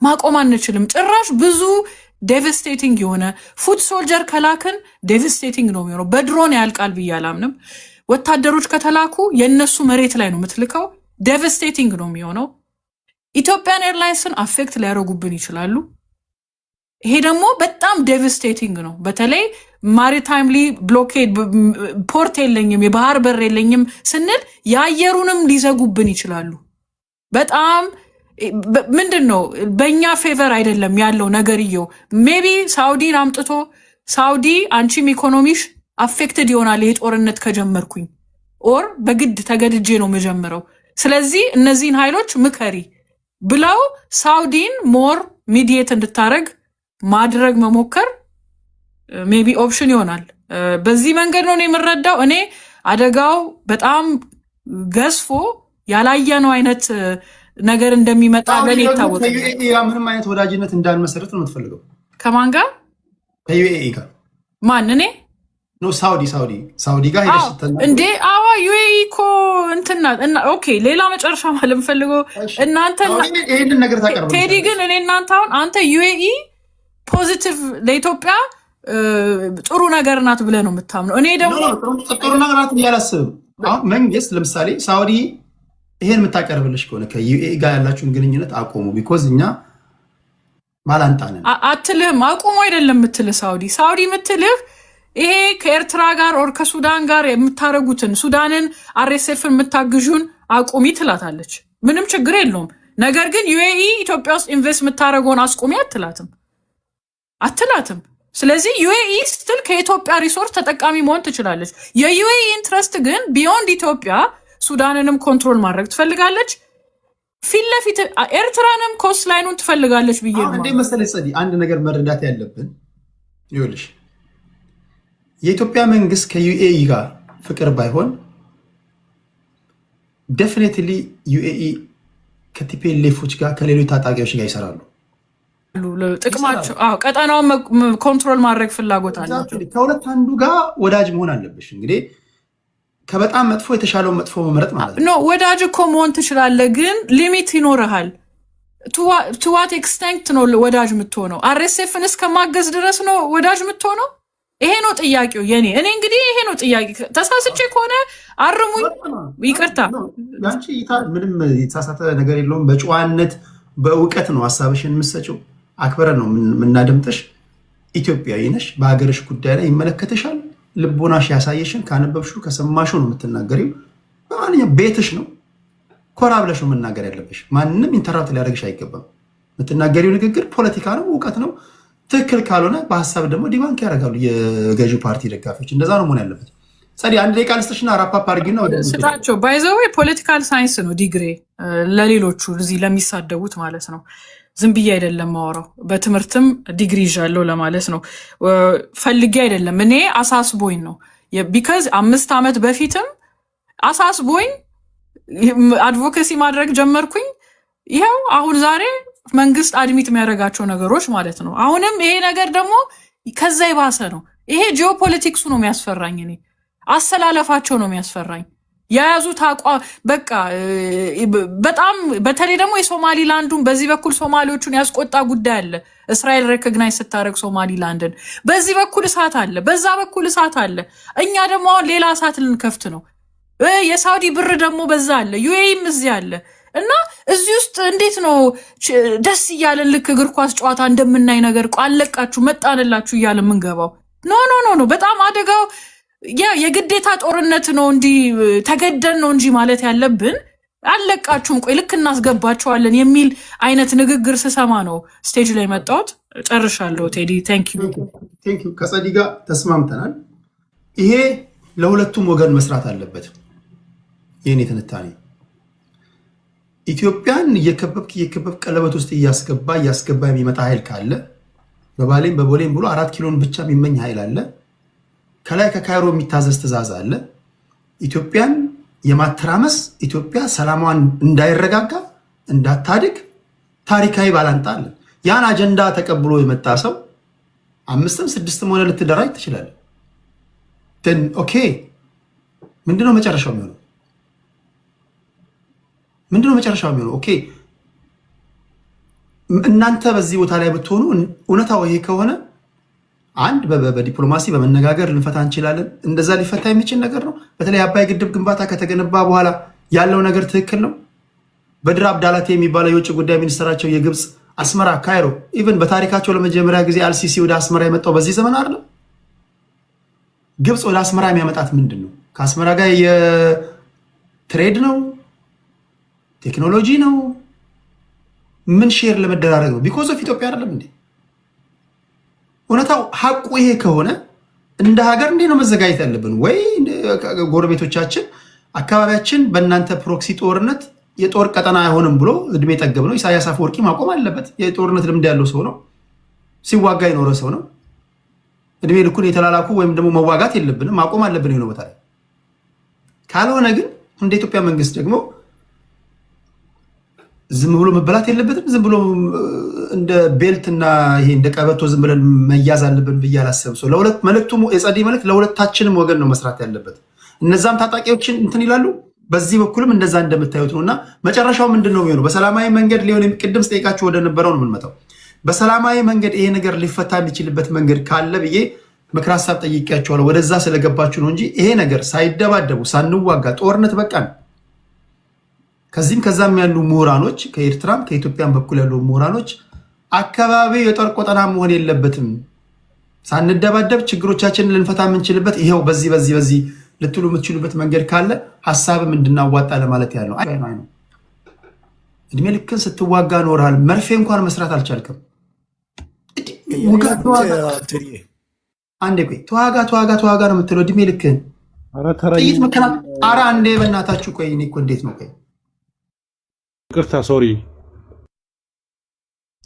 ማቆም አንችልም። ጭራሽ ብዙ ዴቨስቴቲንግ የሆነ ፉት ሶልጀር ከላክን ዴቨስቴቲንግ ነው የሚሆነው። በድሮን ያልቃል ብዬ አላምንም። ወታደሮች ከተላኩ የእነሱ መሬት ላይ ነው የምትልከው፣ ዴቨስቴቲንግ ነው የሚሆነው። ኢትዮጵያን ኤርላይንስን አፌክት ሊያደርጉብን ይችላሉ። ይሄ ደግሞ በጣም ዴቨስቴቲንግ ነው። በተለይ ማሪታይምሊ ብሎኬድ ፖርት የለኝም የባህር በር የለኝም ስንል የአየሩንም ሊዘጉብን ይችላሉ። በጣም ምንድን ነው በእኛ ፌቨር አይደለም ያለው ነገርየው። ሜቢ ሳውዲን አምጥቶ ሳውዲ አንቺም ኢኮኖሚሽ አፌክትድ ይሆናል ይሄ ጦርነት ከጀመርኩኝ ኦር በግድ ተገድጄ ነው የምጀምረው፣ ስለዚህ እነዚህን ኃይሎች ምከሪ ብለው ሳውዲን ሞር ሚዲየት እንድታረግ ማድረግ መሞከር ሜቢ ኦፕሽን ይሆናል። በዚህ መንገድ ነው የምረዳው። እኔ አደጋው በጣም ገዝፎ ያላየነው አይነት ነገር እንደሚመጣ ለኔ ይታወቃል። ከዩኤኢ ጋር ምንም አይነት ወዳጅነት እንዳንመሰረት ነው የምትፈልገው? ከማን ጋር? ከዩኤኢ ጋር። ማን? እኔ ነው ሳውዲ ጋር ሄደሽ እንዴ? አዋ ዩኤኢ እኮ እንትና ኦኬ። ሌላ መጨረሻ ማለት የምፈልገው እናንተ ይሄንን ነገር ታቀርቡ ቴዲ፣ ግን እኔ እናንተ አሁን አንተ ዩኤኢ ፖዚቲቭ ለኢትዮጵያ ጥሩ ነገር ናት ብለህ ነው የምታምነው። እኔ ደግሞ ጥሩ ነገር ናት እያላስብም። አሁን መንግስት ለምሳሌ ሳውዲ ይሄን የምታቀርብልሽ ከሆነ ከዩኤኢ ጋር ያላችሁን ግንኙነት አቆሙ፣ ቢኮዝ እኛ ባላንጣንን አትልህም። አቁሙ አይደለም የምትልህ ሳውዲ የምትልህ ይሄ ከኤርትራ ጋር ኦር ከሱዳን ጋር የምታረጉትን ሱዳንን አርኤስኤፍን የምታግዡን አቁሚ ትላታለች። ምንም ችግር የለውም። ነገር ግን ዩኤኢ ኢትዮጵያ ውስጥ ኢንቨስት የምታደረገውን አስቁሚ አትላትም። ስለዚህ ዩኤኢ ስትል ከኢትዮጵያ ሪሶርስ ተጠቃሚ መሆን ትችላለች። የዩኤኢ ኢንትረስት ግን ቢዮንድ ኢትዮጵያ ሱዳንንም ኮንትሮል ማድረግ ትፈልጋለች። ፊት ለፊት ኤርትራንም ኮስት ላይኑን ትፈልጋለች ብዬ ነው እንዴ መሰለኝ። ጸዲ፣ አንድ ነገር መረዳት ያለብን ይኸውልሽ፣ የኢትዮጵያ መንግስት ከዩኤኢ ጋር ፍቅር ባይሆን ዴፊኒትሊ ዩኤኢ ከቲፒኤልኤፎች ጋር ከሌሎች ታጣቂዎች ጋር ይሰራሉ። ጥቅማቸው ቀጠናውን ኮንትሮል ማድረግ ፍላጎት አላቸው። ከሁለት አንዱ ጋር ወዳጅ መሆን አለብሽ። እንግዲህ ከበጣም መጥፎ የተሻለውን መጥፎ መምረጥ ማለት ነው። ወዳጅ እኮ መሆን ትችላለህ፣ ግን ሊሚት ይኖርሃል። ቱዋት ኤክስቴንት ነው ወዳጅ የምትሆነው? አርኤስኤፍን እስከማገዝ ድረስ ነው ወዳጅ የምትሆነው? ይሄ ነው ጥያቄው የኔ። እኔ እንግዲህ ይሄ ነው ጥያቄ። ተሳስቼ ከሆነ አርሙኝ፣ ይቅርታ። ያንቺ ምንም የተሳሳተ ነገር የለውም። በጨዋነት በእውቀት ነው ሀሳብሽን የምትሰጪው። አክብረን ነው የምናደምጥሽ። ኢትዮጵያዊ ነሽ፣ በሀገርሽ ጉዳይ ላይ ይመለከተሻል። ልቦናሽ ያሳየሽን ካነበብሽው ከሰማሽው ነው የምትናገሪው። በማንኛውም ቤትሽ ነው፣ ኮራ ብለሽ ነው መናገር ያለብሽ። ማንም ኢንተራፕት ሊያደርግሽ አይገባም። የምትናገሪው ንግግር ፖለቲካ ነው፣ እውቀት ነው። ትክክል ካልሆነ በሀሳብ ደግሞ ዲባንክ ያደርጋሉ የገዢው ፓርቲ ደጋፊዎች። እንደዛ ነው መሆን ያለበት። ጸዲ፣ አንድ ደቂቃ ልስጥሽና ራፓፕ አድርጊና ስጣቸው። ባይዘው ፖለቲካል ሳይንስ ነው ዲግሪ ለሌሎቹ እዚህ ለሚሳደቡት ማለት ነው። ዝም ብዬ አይደለም ማወራው፣ በትምህርትም ዲግሪ ይዣለሁ ለማለት ነው። ፈልጌ አይደለም፣ እኔ አሳስቦኝ ነው። ቢካዝ 5 ዓመት በፊትም አሳስቦኝ አድቮኬሲ ማድረግ ጀመርኩኝ። ይኸው አሁን ዛሬ መንግስት አድሚት የሚያደርጋቸው ነገሮች ማለት ነው። አሁንም ይሄ ነገር ደግሞ ከዛ የባሰ ነው። ይሄ ጂኦፖለቲክሱ ነው የሚያስፈራኝ። እኔ አሰላለፋቸው ነው የሚያስፈራኝ። የያዙት አቋም በቃ በጣም በተለይ ደግሞ የሶማሊላንዱን በዚህ በኩል ሶማሌዎቹን ያስቆጣ ጉዳይ አለ። እስራኤል ሬኮግናይዝ ስታደርግ ሶማሊላንድን በዚህ በኩል እሳት አለ፣ በዛ በኩል እሳት አለ። እኛ ደግሞ አሁን ሌላ እሳት ልንከፍት ነው። የሳውዲ ብር ደግሞ በዛ አለ፣ ዩኤኢም እዚህ አለ እና እዚህ ውስጥ እንዴት ነው ደስ እያለን ልክ እግር ኳስ ጨዋታ እንደምናይ ነገር አለቃችሁ መጣንላችሁ እያለ የምንገባው? ኖ በጣም አደጋው የግዴታ ጦርነት ነው እንጂ ተገደን ነው እንጂ ማለት ያለብን አለቃችሁም ቆይ ልክ እናስገባቸዋለን የሚል አይነት ንግግር ስሰማ ነው ስቴጅ ላይ መጣሁት። ጨርሻለሁ። ቴዲ ቴንክ ዩ። ከጸዲ ጋር ተስማምተናል። ይሄ ለሁለቱም ወገን መስራት አለበት። የኔ ትንታኔ ኢትዮጵያን እየከበብክ ቀለበት ውስጥ እያስገባ የሚመጣ ኃይል ካለ በባሌም በቦሌም ብሎ 4 ኪሎን ብቻ የሚመኝ ኃይል አለ። ከላይ ከካይሮ የሚታዘዝ ትእዛዝ አለ። ኢትዮጵያን የማተራመስ ኢትዮጵያ ሰላሟን እንዳይረጋጋ እንዳታድግ ታሪካዊ ባላንጣ አለ። ያን አጀንዳ ተቀብሎ የመጣ ሰው 5ም 6ም ሆነ ልትደራጅ ትችላለህ። ኦኬ፣ ምንድነው መጨረሻው የሚሆነው? ኦኬ፣ እናንተ በዚህ ቦታ ላይ ብትሆኑ እውነታው ይሄ ከሆነ አንድ በዲፕሎማሲ በመነጋገር ልንፈታ እንችላለን። እንደዛ ሊፈታ የሚችል ነገር ነው። በተለይ አባይ ግድብ ግንባታ ከተገነባ በኋላ ያለው ነገር ትክክል ነው። በድር አብዳላቴ የሚባለው የውጭ ጉዳይ ሚኒስትራቸው የግብፅ አስመራ፣ ካይሮ ኢቨን በታሪካቸው ለመጀመሪያ ጊዜ አልሲሲ ወደ አስመራ የመጣው በዚህ ዘመን አይደለም። ግብፅ ወደ አስመራ የሚያመጣት ምንድን ነው? ከአስመራ ጋር የትሬድ ነው? ቴክኖሎጂ ነው? ምን ሼር ለመደራረግ ነው? ቢኮዝ ኦፍ ኢትዮጵያ አይደለም እንዴ? እውነታው ሀቁ ይሄ ከሆነ እንደ ሀገር እንዴ ነው መዘጋጀት ያለብን? ወይ ጎረቤቶቻችን አካባቢያችን በእናንተ ፕሮክሲ ጦርነት የጦር ቀጠና አይሆንም ብሎ እድሜ ጠገብ ነው። ኢሳያስ አፈወርቂ ማቆም አለበት። የጦርነት ልምድ ያለው ሰው ነው። ሲዋጋ የኖረ ሰው ነው። እድሜ ልኩን የተላላኩ ወይም ደግሞ መዋጋት የለብንም፣ ማቆም አለብን የሆነ ቦታ ላይ። ካልሆነ ግን እንደ ኢትዮጵያ መንግስት ደግሞ ዝም ብሎ መበላት የለበትም። ዝም ብሎ እንደ ቤልት እና ይሄ እንደ ቀበቶ ዝም ብለን መያዝ አለብን ብዬ አላሰብም። ሰው ለሁለት መልእክቱ የጸደይ መልእክት ለሁለታችንም ወገን ነው መስራት ያለበት። እነዛም ታጣቂዎችን እንትን ይላሉ፣ በዚህ በኩልም እንደዛ እንደምታዩት ነው። እና መጨረሻው ምንድን ነው የሚሆነው? በሰላማዊ መንገድ ሊሆን ቅድም ስጠይቃችሁ ወደ ነበረው ነው የምንመጣው። በሰላማዊ መንገድ ይሄ ነገር ሊፈታ የሚችልበት መንገድ ካለ ብዬ ምክር ሀሳብ ጠይቄያቸዋለሁ። ወደዛ ስለገባችሁ ነው እንጂ ይሄ ነገር ሳይደባደቡ ሳንዋጋ ጦርነት በቃን። ከዚህም ከዛም ያሉ ምሁራኖች ከኤርትራም ከኢትዮጵያም በኩል ያሉ ምሁራኖች አካባቢው የጦር ቆጠና መሆን የለበትም፣ ሳንደባደብ ችግሮቻችንን ልንፈታ የምንችልበት ይሄው በዚህ ልትሉ የምትችሉበት መንገድ ካለ ሀሳብም እንድናዋጣ ለማለት ያለው ነው። እድሜ ልክን ስትዋጋ ኖርሃል። መርፌ እንኳን መስራት አልቻልክም። አንዴ ቆይ ተዋጋ ነው የምትለው እድሜ ልክን ጥይት መከና። ኧረ አንዴ በእናታችሁ ቆይ። እኔ እኮ እንዴት ነው ቆይ ይቅርታ ሶሪ።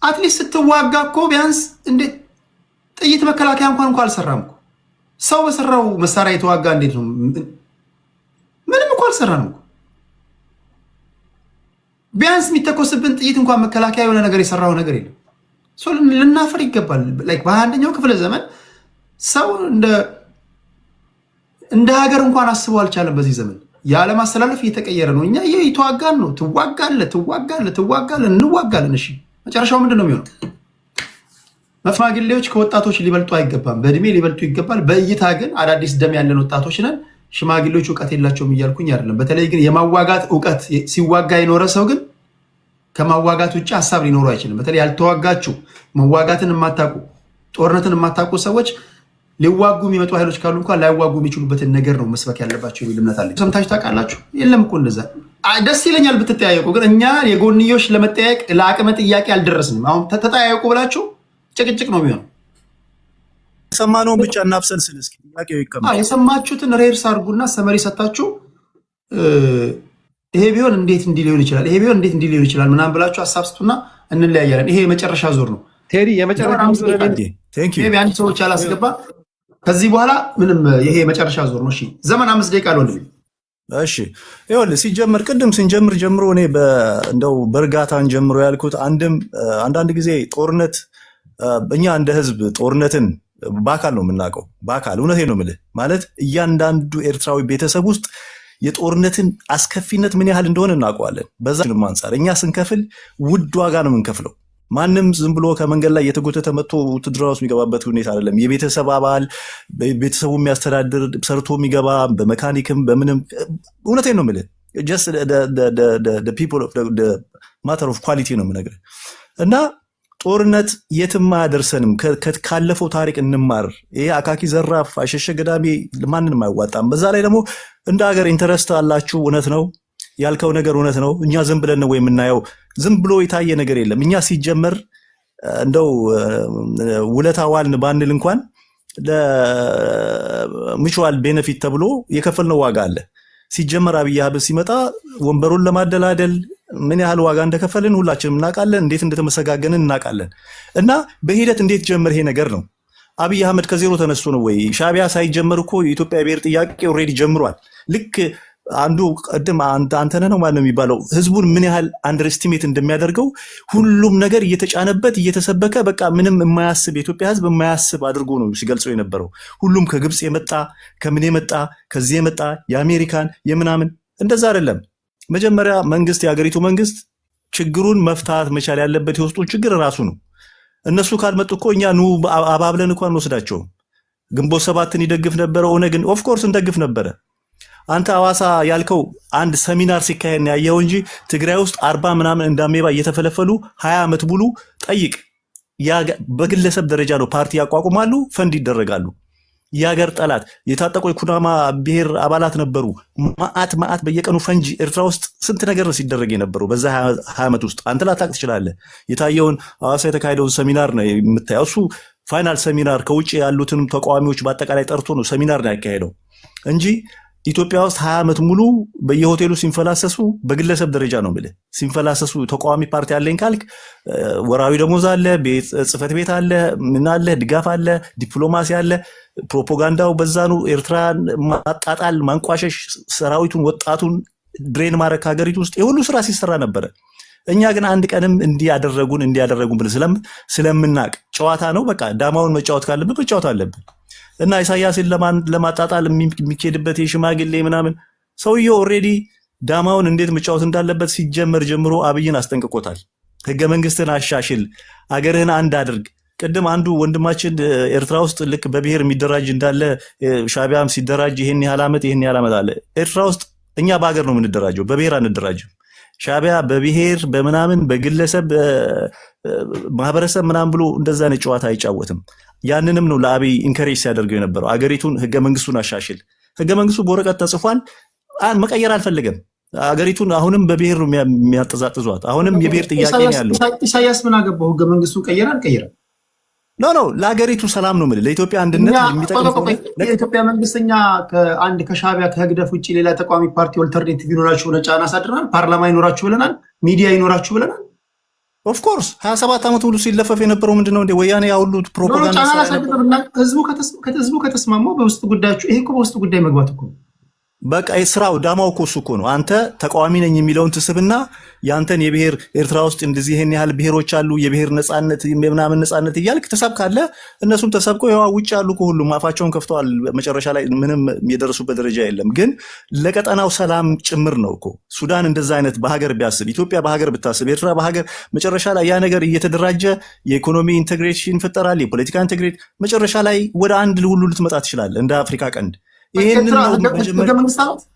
አትሊስት ስትዋጋ እኮ ቢያንስ እንዴት ጥይት መከላከያ እንኳን አልሰራም እኮ። ሰው በሰራው መሳሪያ የተዋጋ እንዴት ነው? ምንም እኮ አልሰራም እኮ። ቢያንስ የሚተኮስብን ጥይት እንኳን መከላከያ የሆነ ነገር የሰራው ነገር የለም። ልናፈር ይገባል። በ21ኛው ክፍለ ዘመን ሰው እንደ ሀገር እንኳን አስበው አልቻለም። በዚህ ዘመን የዓለም አስተላለፍ እየተቀየረ ነው። እኛ የተዋጋን ነው። ትዋጋለህ፣ እንዋጋለን። እሺ መጨረሻው ምንድን ነው የሚሆነው? ሽማግሌዎች ከወጣቶች ሊበልጡ አይገባም። በእድሜ ሊበልጡ ይገባል። በእይታ ግን አዳዲስ ደም ያለን ወጣቶች ነን። ሽማግሌዎች እውቀት የላቸውም እያልኩኝ አይደለም። በተለይ ግን የማዋጋት እውቀት ሲዋጋ የኖረ ሰው ግን ከማዋጋት ውጭ ሀሳብ ሊኖሩ አይችልም። በተለይ ያልተዋጋችሁ መዋጋትን የማታውቁ ጦርነትን የማታውቁ ሰዎች ሊዋጉ የሚመጡ ኃይሎች ካሉ እንኳን ላይዋጉ የሚችሉበትን ነገር ነው መስበክ ያለባቸው የሚል እምነት አለ። ሰምታችሁ ታውቃላችሁ? የለም እኮ እንደዛ። ደስ ይለኛል ብትጠያየቁ፣ ግን እኛ የጎንዮሽ ለመጠያየቅ ለአቅመ ጥያቄ አልደረስንም። አሁን ተጠያየቁ ብላችሁ ጭቅጭቅ ነው የሚሆነው። የሰማነውን ብቻ እናብሰልስል። እስኪ ጥያቄው ይቀመጥ። የሰማችሁትን ሬርስ አድርጉና ሰመሪ ሰታችሁ ይሄ ቢሆን እንዴት እንዲህ ሊሆን ይችላል፣ ይሄ ቢሆን እንዴት እንዲህ ሊሆን ይችላል ምናምን ብላችሁ ሀሳብ ስጡና እንለያያለን። ይሄ የመጨረሻ ዙር ነው። ቴዲ የመጨረሻ ዙር አንድ ሰዎች አላስገባ። ከዚህ በኋላ ምንም ይሄ የመጨረሻ ዙር ነው። እሺ ዘመን 5 ደቂቃ አልወልም። እሺ ይኸውልህ ሲጀምር ቅድም ስንጀምር ጀምሮ እኔ እንደው በእርጋታን ጀምሮ ያልኩት አንዳንድ ጊዜ ጦርነት እኛ እንደ ህዝብ ጦርነትን በአካል ነው የምናውቀው። በአካል እውነቴን ነው የምልህ። ማለት እያንዳንዱ ኤርትራዊ ቤተሰብ ውስጥ የጦርነትን አስከፊነት ምን ያህል እንደሆነ እናውቀዋለን። በዛ አንጻር እኛ ስንከፍል ውድ ዋጋ ነው የምንከፍለው። ማንም ዝም ብሎ ከመንገድ ላይ የተጎተተ መጥቶ ውትድርና ውስጥ የሚገባበት ሁኔታ አይደለም። የቤተሰብ አባል ቤተሰቡ የሚያስተዳድር ሰርቶ የሚገባ በመካኒክም በምንም እውነቴን ነው የምልህ። ጀስት ማተር ኦፍ ኳሊቲ ነው የምነግርህ። እና ጦርነት የትም አያደርሰንም። ካለፈው ታሪክ እንማር። ይሄ አካኪ ዘራፍ አሸሸ ገዳሜ ማንንም አይዋጣም። በዛ ላይ ደግሞ እንደ ሀገር ኢንተረስት አላችሁ። እውነት ነው ያልከው ነገር እውነት ነው። እኛ ዝም ብለን ነው የምናየው። ዝም ብሎ የታየ ነገር የለም። እኛ ሲጀመር እንደው ውለታ ዋልን ባንል እንኳን ለሙቹዋል ቤነፊት ተብሎ የከፈልነው ዋጋ አለ። ሲጀመር አብይ አህመድ ሲመጣ ወንበሩን ለማደላደል ምን ያህል ዋጋ እንደከፈልን ሁላችንም እናውቃለን። እንዴት እንደተመሰጋገንን እናውቃለን። እና በሂደት እንዴት ጀመር ይሄ ነገር ነው። አብይ አህመድ ከዜሮ ተነስቶ ነው ወይ? ሻዕቢያ ሳይጀመር እኮ የኢትዮጵያ ብሔር ጥያቄ ኦልሬዲ ጀምሯል። ልክ አንዱ ቀድም አንተነህ ነው ማለት የሚባለው ህዝቡን ምን ያህል አንደርስቲሜት እንደሚያደርገው ሁሉም ነገር እየተጫነበት እየተሰበከ በቃ ምንም የማያስብ የኢትዮጵያ ህዝብ የማያስብ አድርጎ ነው ሲገልጸው የነበረው። ሁሉም ከግብፅ የመጣ ከምን የመጣ ከዚህ የመጣ የአሜሪካን የምናምን እንደዛ አይደለም። መጀመሪያ መንግስት የሀገሪቱ መንግስት ችግሩን መፍታት መቻል ያለበት የውስጡን ችግር ራሱ ነው። እነሱ ካልመጡ እኮ እኛ ኑ አባብለን እንኳን እንወስዳቸውም። ግንቦት ሰባትን ይደግፍ ነበረ፣ ኦነግን ኦፍኮርስ እንደግፍ ነበረ። አንተ ሐዋሳ ያልከው አንድ ሰሚናር ሲካሄድ ነው ያየው እንጂ ትግራይ ውስጥ 40 ምናምን እንዳሜባ እየተፈለፈሉ 20 ዓመት ሙሉ ጠይቅ። በግለሰብ ደረጃ ነው ፓርቲ ያቋቁማሉ፣ ፈንድ ይደረጋሉ። የሀገር ጠላት የታጠቁ የኩናማ ብሔር አባላት ነበሩ። ማአት በየቀኑ ፈንጂ ኤርትራ ውስጥ ስንት ነገር ነው ሲደረግ የነበረው በዛ 20 ዓመት ውስጥ። አንተ ላታቅ ትችላለህ። የታየውን ሐዋሳ የተካሄደውን ሰሚናር ነው የምታየው። እሱ ፋይናል ሰሚናር ከውጭ ያሉትንም ተቃዋሚዎች በአጠቃላይ ጠርቶ ነው ሰሚናር ነው ያካሄደው እንጂ ኢትዮጵያ ውስጥ 20 ዓመት ሙሉ በየሆቴሉ ሲንፈላሰሱ በግለሰብ ደረጃ ነው ማለት ሲንፈላሰሱ። ተቃዋሚ ፓርቲ አለኝ ካልክ ወራዊ ደሞዝ አለ፣ ጽህፈት ቤት አለ፣ ምን አለ፣ ድጋፍ አለ፣ ዲፕሎማሲ አለ። ፕሮፓጋንዳው በዛኑ ኤርትራን ማጣጣል፣ ማንቋሸሽ፣ ሰራዊቱን ወጣቱን ድሬን ማረክ ሀገሪቱ ውስጥ የሁሉ ስራ ሲሰራ ነበረ። እኛ ግን አንድ ቀንም እንዲያደረጉን ብለን ስለምናቅ ጨዋታ ነው በቃ ዳማውን መጫወት ካለብን መጫወት አለብን። እና ኢሳያስን ለማጣጣል የሚኬድበት የሽማግሌ ምናምን ሰውየው ኦልሬዲ ዳማውን እንዴት መጫወት እንዳለበት ሲጀመር ጀምሮ አብይን አስጠንቅቆታል። ህገ መንግስትን አሻሽል፣ አገርህን አንድ አድርግ። ቅድም አንዱ ወንድማችን ኤርትራ ውስጥ ልክ በብሔር የሚደራጅ እንዳለ ሻቢያም ሲደራጅ ይሄን ያህል ዓመት አለ። ኤርትራ ውስጥ እኛ በሀገር ነው የምንደራጀው፣ በብሔር አንደራጅም። ሻቢያ በብሔር በምናምን በግለሰብ ማህበረሰብ ምናምን ብሎ እንደዛ ነው ጨዋታ አይጫወትም። ያንንም ነው ለአብይ ኢንከሬጅ ሲያደርገው የነበረው። አገሪቱን ህገ መንግስቱን አሻሽል። ህገ መንግስቱ በወረቀት ተጽፏል፣ መቀየር አልፈለገም። አገሪቱን አሁንም በብሔር ነው የሚያጠዛጥዟት። አሁንም የብሔር ጥያቄ ነው ያለው። ኢሳያስ ምን አገባው? ህገ መንግስቱን ቀየረ አልቀየረም? ኖ ለሀገሪቱ ሰላም ነው የምልህ፣ ለኢትዮጵያ አንድነት የሚጠቅም የኢትዮጵያ መንግስተኛ ከሻቢያ ከህግደፍ ውጭ ሌላ ተቋሚ ፓርቲ ኦልተርኔቲቭ ይኖራችሁ ብለን ጫና አሳድረናል። ፓርላማ ይኖራችሁ ብለናል። ሚዲያ ይኖራችሁ ብለናል። ኦፍኮርስ 27 ዓመት ሙሉ ሲለፈፍ የነበረው ምንድነው እንደ ወያኔ ያሁሉ ፕሮፓጋንዳ ህዝቡ ከተስማማው በውስጥ ጉዳያችሁ ይሄ እኮ በውስጥ ጉዳይ መግባት እኮ በቃ ስራው ዳማው እኮ እሱ እኮ ነው። አንተ ተቃዋሚ ነኝ የሚለውን ትስብና ያንተን የብሔር ኤርትራ ውስጥ እንደዚህ ይሄን ያህል ብሔሮች አሉ የብሔር ነፃነት ምናምን ነፃነት እያልክ ተሰብካለህ። እነሱም ተሰብከው ያው ውጭ ያሉ ሁሉም አፋቸውን ከፍተዋል። መጨረሻ ላይ ምንም የደረሱበት ደረጃ የለም። ግን ለቀጠናው ሰላም ጭምር ነው እኮ ሱዳን እንደዛ አይነት በሀገር ቢያስብ፣ ኢትዮጵያ በሀገር ብታስብ፣ ኤርትራ በሀገር መጨረሻ ላይ ያ ነገር እየተደራጀ የኢኮኖሚ ኢንቴግሬሽን ይፈጠራል፣ የፖለቲካ ኢንቴግሬት መጨረሻ ላይ ወደ አንድ ሁሉ ልትመጣ ትችላለህ እንደ አፍሪካ ቀንድ። ይሄን ነው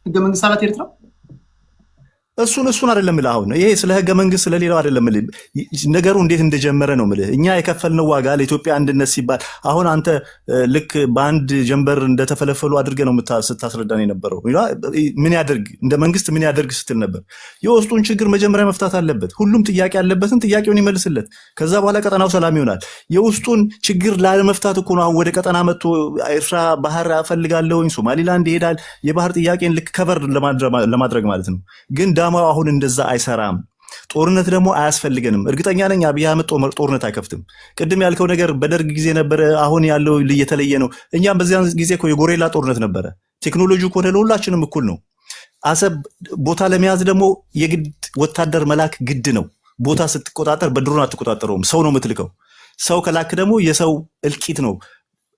ህገ መንግስት አላት ኤርትራ። እሱን አይደለም እልህ። አሁን ይሄ ስለ ህገ መንግስት ስለሌላው አይደለም እልህ። ነገሩ እንዴት እንደጀመረ ነው እልህ። እኛ የከፈልነው ዋጋ ለኢትዮጵያ አንድነት ሲባል አሁን አንተ ልክ በአንድ ጀንበር እንደተፈለፈሉ አድርገህ ነው ስታስረዳን የነበረው። ምን ያደርግ እንደ መንግስት ምን ያደርግ ስትል ነበር። የውስጡን ችግር መጀመሪያ መፍታት አለበት። ሁሉም ጥያቄ ያለበትን ጥያቄውን ይመልስለት። ከዛ በኋላ ቀጠናው ሰላም ይሆናል። የውስጡን ችግር ላለመፍታት እኮ ነው አሁን ወደ ቀጠና መጥቶ ኤርትራ ባህር አፈልጋለሁኝ ሶማሊላንድ ይሄዳል። የባህር ጥያቄን ልክ ከቨር ለማድረግ ማለት ነው። ግን ዳማው አሁን እንደዛ አይሰራም። ጦርነት ደግሞ አያስፈልገንም። እርግጠኛ ነኝ አብይ አህመድ ጦርነት አይከፍትም። ቅድም ያልከው ነገር በደርግ ጊዜ ነበረ፣ አሁን ያለው የተለየ ነው። እኛም በዚያን ጊዜ እኮ የጎሬላ ጦርነት ነበረ። ቴክኖሎጂ ከሆነ ለሁላችንም እኩል ነው። አሰብ ቦታ ለመያዝ ደግሞ የግድ ወታደር መላክ ግድ ነው። ቦታ ስትቆጣጠር በድሮን አትቆጣጠረውም፣ ሰው ነው የምትልከው። ሰው ከላክ ደግሞ የሰው እልቂት ነው።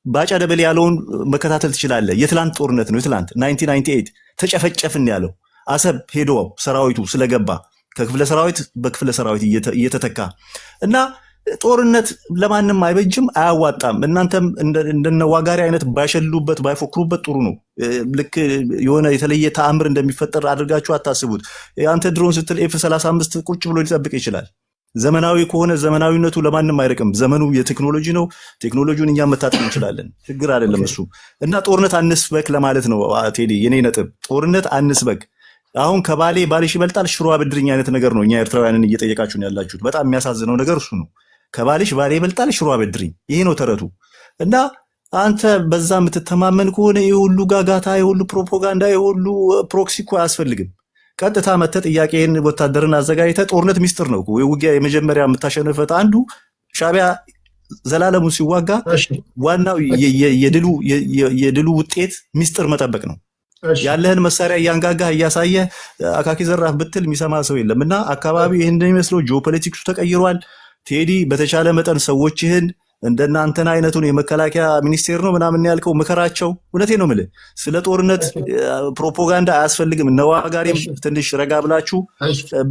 ባጫ ደበሌ ያለውን መከታተል ትችላለህ። የትላንት ጦርነት ነው። የትላንት 1998 ተጨፈጨፍን ያለው አሰብ ሄዶ ሰራዊቱ ስለገባ ከክፍለ ሰራዊት በክፍለ ሰራዊት እየተተካ እና ጦርነት ለማንም አይበጅም፣ አያዋጣም። እናንተም እንደነ ዋጋሪ አይነት ባይሸሉበት ባይፎክሩበት ጥሩ ነው። ልክ የሆነ የተለየ ተአምር እንደሚፈጠር አድርጋችሁ አታስቡት። አንተ ድሮን ስትል F-35 ቁጭ ብሎ ሊጠብቅ ይችላል። ዘመናዊ ከሆነ ዘመናዊነቱ ለማንም አይርቅም። ዘመኑ የቴክኖሎጂ ነው። ቴክኖሎጂውን እኛ መታጠቅ እንችላለን። ችግር አይደለም እሱ። እና ጦርነት አንስበክ ለማለት ነው ቴዲ። የኔ ነጥብ ጦርነት አንስበክ። አሁን ከባሌ ባልሽ ይበልጣል ሽሮ አበድርኝ አይነት ነገር ነው እኛ ኤርትራውያንን እየጠየቃችሁ ነው ያላችሁት። በጣም የሚያሳዝነው ነገር እሱ ነው። ከባልሽ ባሌ ይበልጣል ሽሮ አበድርኝ፣ ይሄ ነው ተረቱ። እና አንተ በዛ የምትተማመን ከሆነ የሁሉ ጋጋታ፣ የሁሉ ፕሮፓጋንዳ፣ የሁሉ ፕሮክሲ እኮ አያስፈልግም። ቀጥታ መተህ ጥያቄን ወታደርን አዘጋጅተህ ጦርነት ሚስጥር ነው። የውጊያ የመጀመሪያ የምታሸንፈት አንዱ ሻቢያ ዘላለሙ ሲዋጋ ዋናው የድሉ ውጤት ሚስጥር መጠበቅ ነው። ያለህን መሳሪያ እያንጋጋህ እያሳየህ አካኪ ዘራፍ ብትል የሚሰማ ሰው የለም። እና አካባቢው ይህን እንደሚመስለው ጂኦፖለቲክሱ ተቀይሯል። ቴዲ በተቻለ መጠን ሰዎችህን እንደናንተን አይነቱን የመከላከያ ሚኒስቴር ነው ምናምን ያልከው ምከራቸው። እውነቴን ነው የምልህ። ስለ ጦርነት ፕሮፓጋንዳ አያስፈልግም። ነዋጋሪም ትንሽ ረጋ ብላችሁ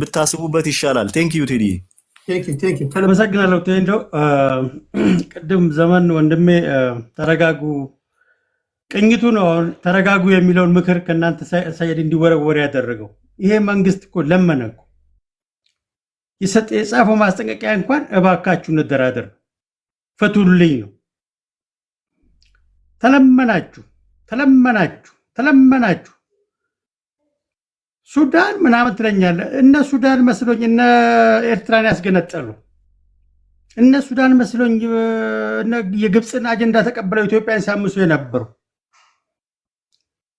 ብታስቡበት ይሻላል። ቴንክ ዩ ቴዲ። አመሰግናለሁ ቴንዶ። ቅድም ዘመን ወንድሜ ተረጋጉ ቅኝቱ ነው ተረጋጉ የሚለውን ምክር ከእናንተ ሳይድ እንዲወረወር ያደረገው። ይሄ መንግስት እኮ ለመነ እኮ የጻፈው ማስጠንቀቂያ እንኳን እባካችሁ እንደራደር ፈቱልኝ ነው። ተለመናችሁ ሱዳን ምናምን ትለኛለህ። እነ ሱዳን መስሎኝ እነ ኤርትራን ያስገነጠሉ እነ ሱዳን መስሎኝ የግብፅን አጀንዳ ተቀብለው ኢትዮጵያን ሲያምሱ የነበሩ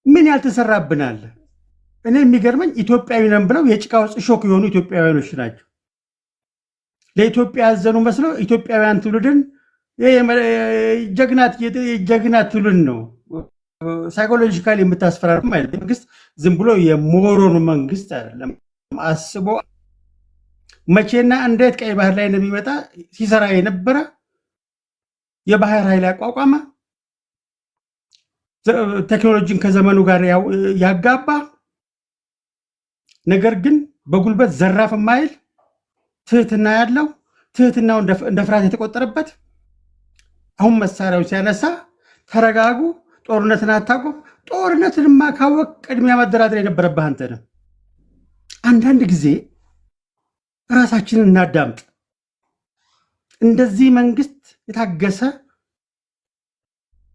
ምን ያልተሰራብናል? እኔ የሚገርመኝ ኢትዮጵያዊ ነን ብለው የጭቃ ውስጥ ሾክ የሆኑ ኢትዮጵያውያኖች ናቸው። ለኢትዮጵያ ያዘኑ መስለው ኢትዮጵያውያን ትውልድን ጀግና ትውልድ ነው ሳይኮሎጂካሊ የምታስፈራሩ ማለት መንግስት ዝም ብሎ የሞሮን መንግስት አይደለም። አስቦ መቼና እንዴት ቀይ ባህር ላይ እንደሚመጣ ሲሰራ የነበረ የባህር ኃይል ያቋቋመ ቴክኖሎጂን ከዘመኑ ጋር ያጋባ ነገር ግን በጉልበት ዘራፍ ማይል ትህትና ያለው ትህትናው እንደ ፍርሃት የተቆጠረበት አሁን መሳሪያው ሲያነሳ ተረጋጉ፣ ጦርነትን አታቁም። ጦርነትንማ ካወቅ ቅድሚያ መደራደር የነበረብህ አንተ ነህ። አንዳንድ ጊዜ ራሳችንን እናዳምጥ። እንደዚህ መንግስት የታገሰ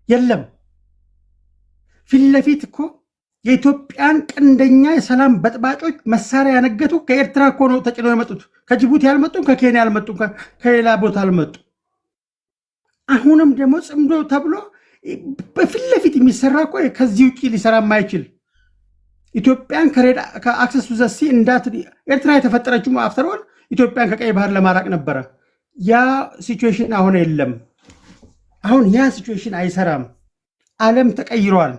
የለም። ፊት ለፊት እኮ የኢትዮጵያን ቀንደኛ የሰላም በጥባጮች መሳሪያ ያነገቱ ከኤርትራ እኮ ነው ተጭነው የመጡት። ከጅቡቲ አልመጡም፣ ከኬንያ አልመጡም፣ ከሌላ ቦታ አልመጡም። አሁንም ደግሞ ጽምዶ ተብሎ በፊት ለፊት የሚሰራ እኮ ከዚህ ውጭ ሊሰራ የማይችል ኢትዮጵያን ከአክሰስ ቱ ዘ ሲ ኤርትራ የተፈጠረችው አፍተርኦል ኢትዮጵያን ከቀይ ባህር ለማራቅ ነበረ። ያ ሲቹዌሽን አሁን የለም። አሁን ያ ሲቹዌሽን አይሰራም። ዓለም ተቀይሯል።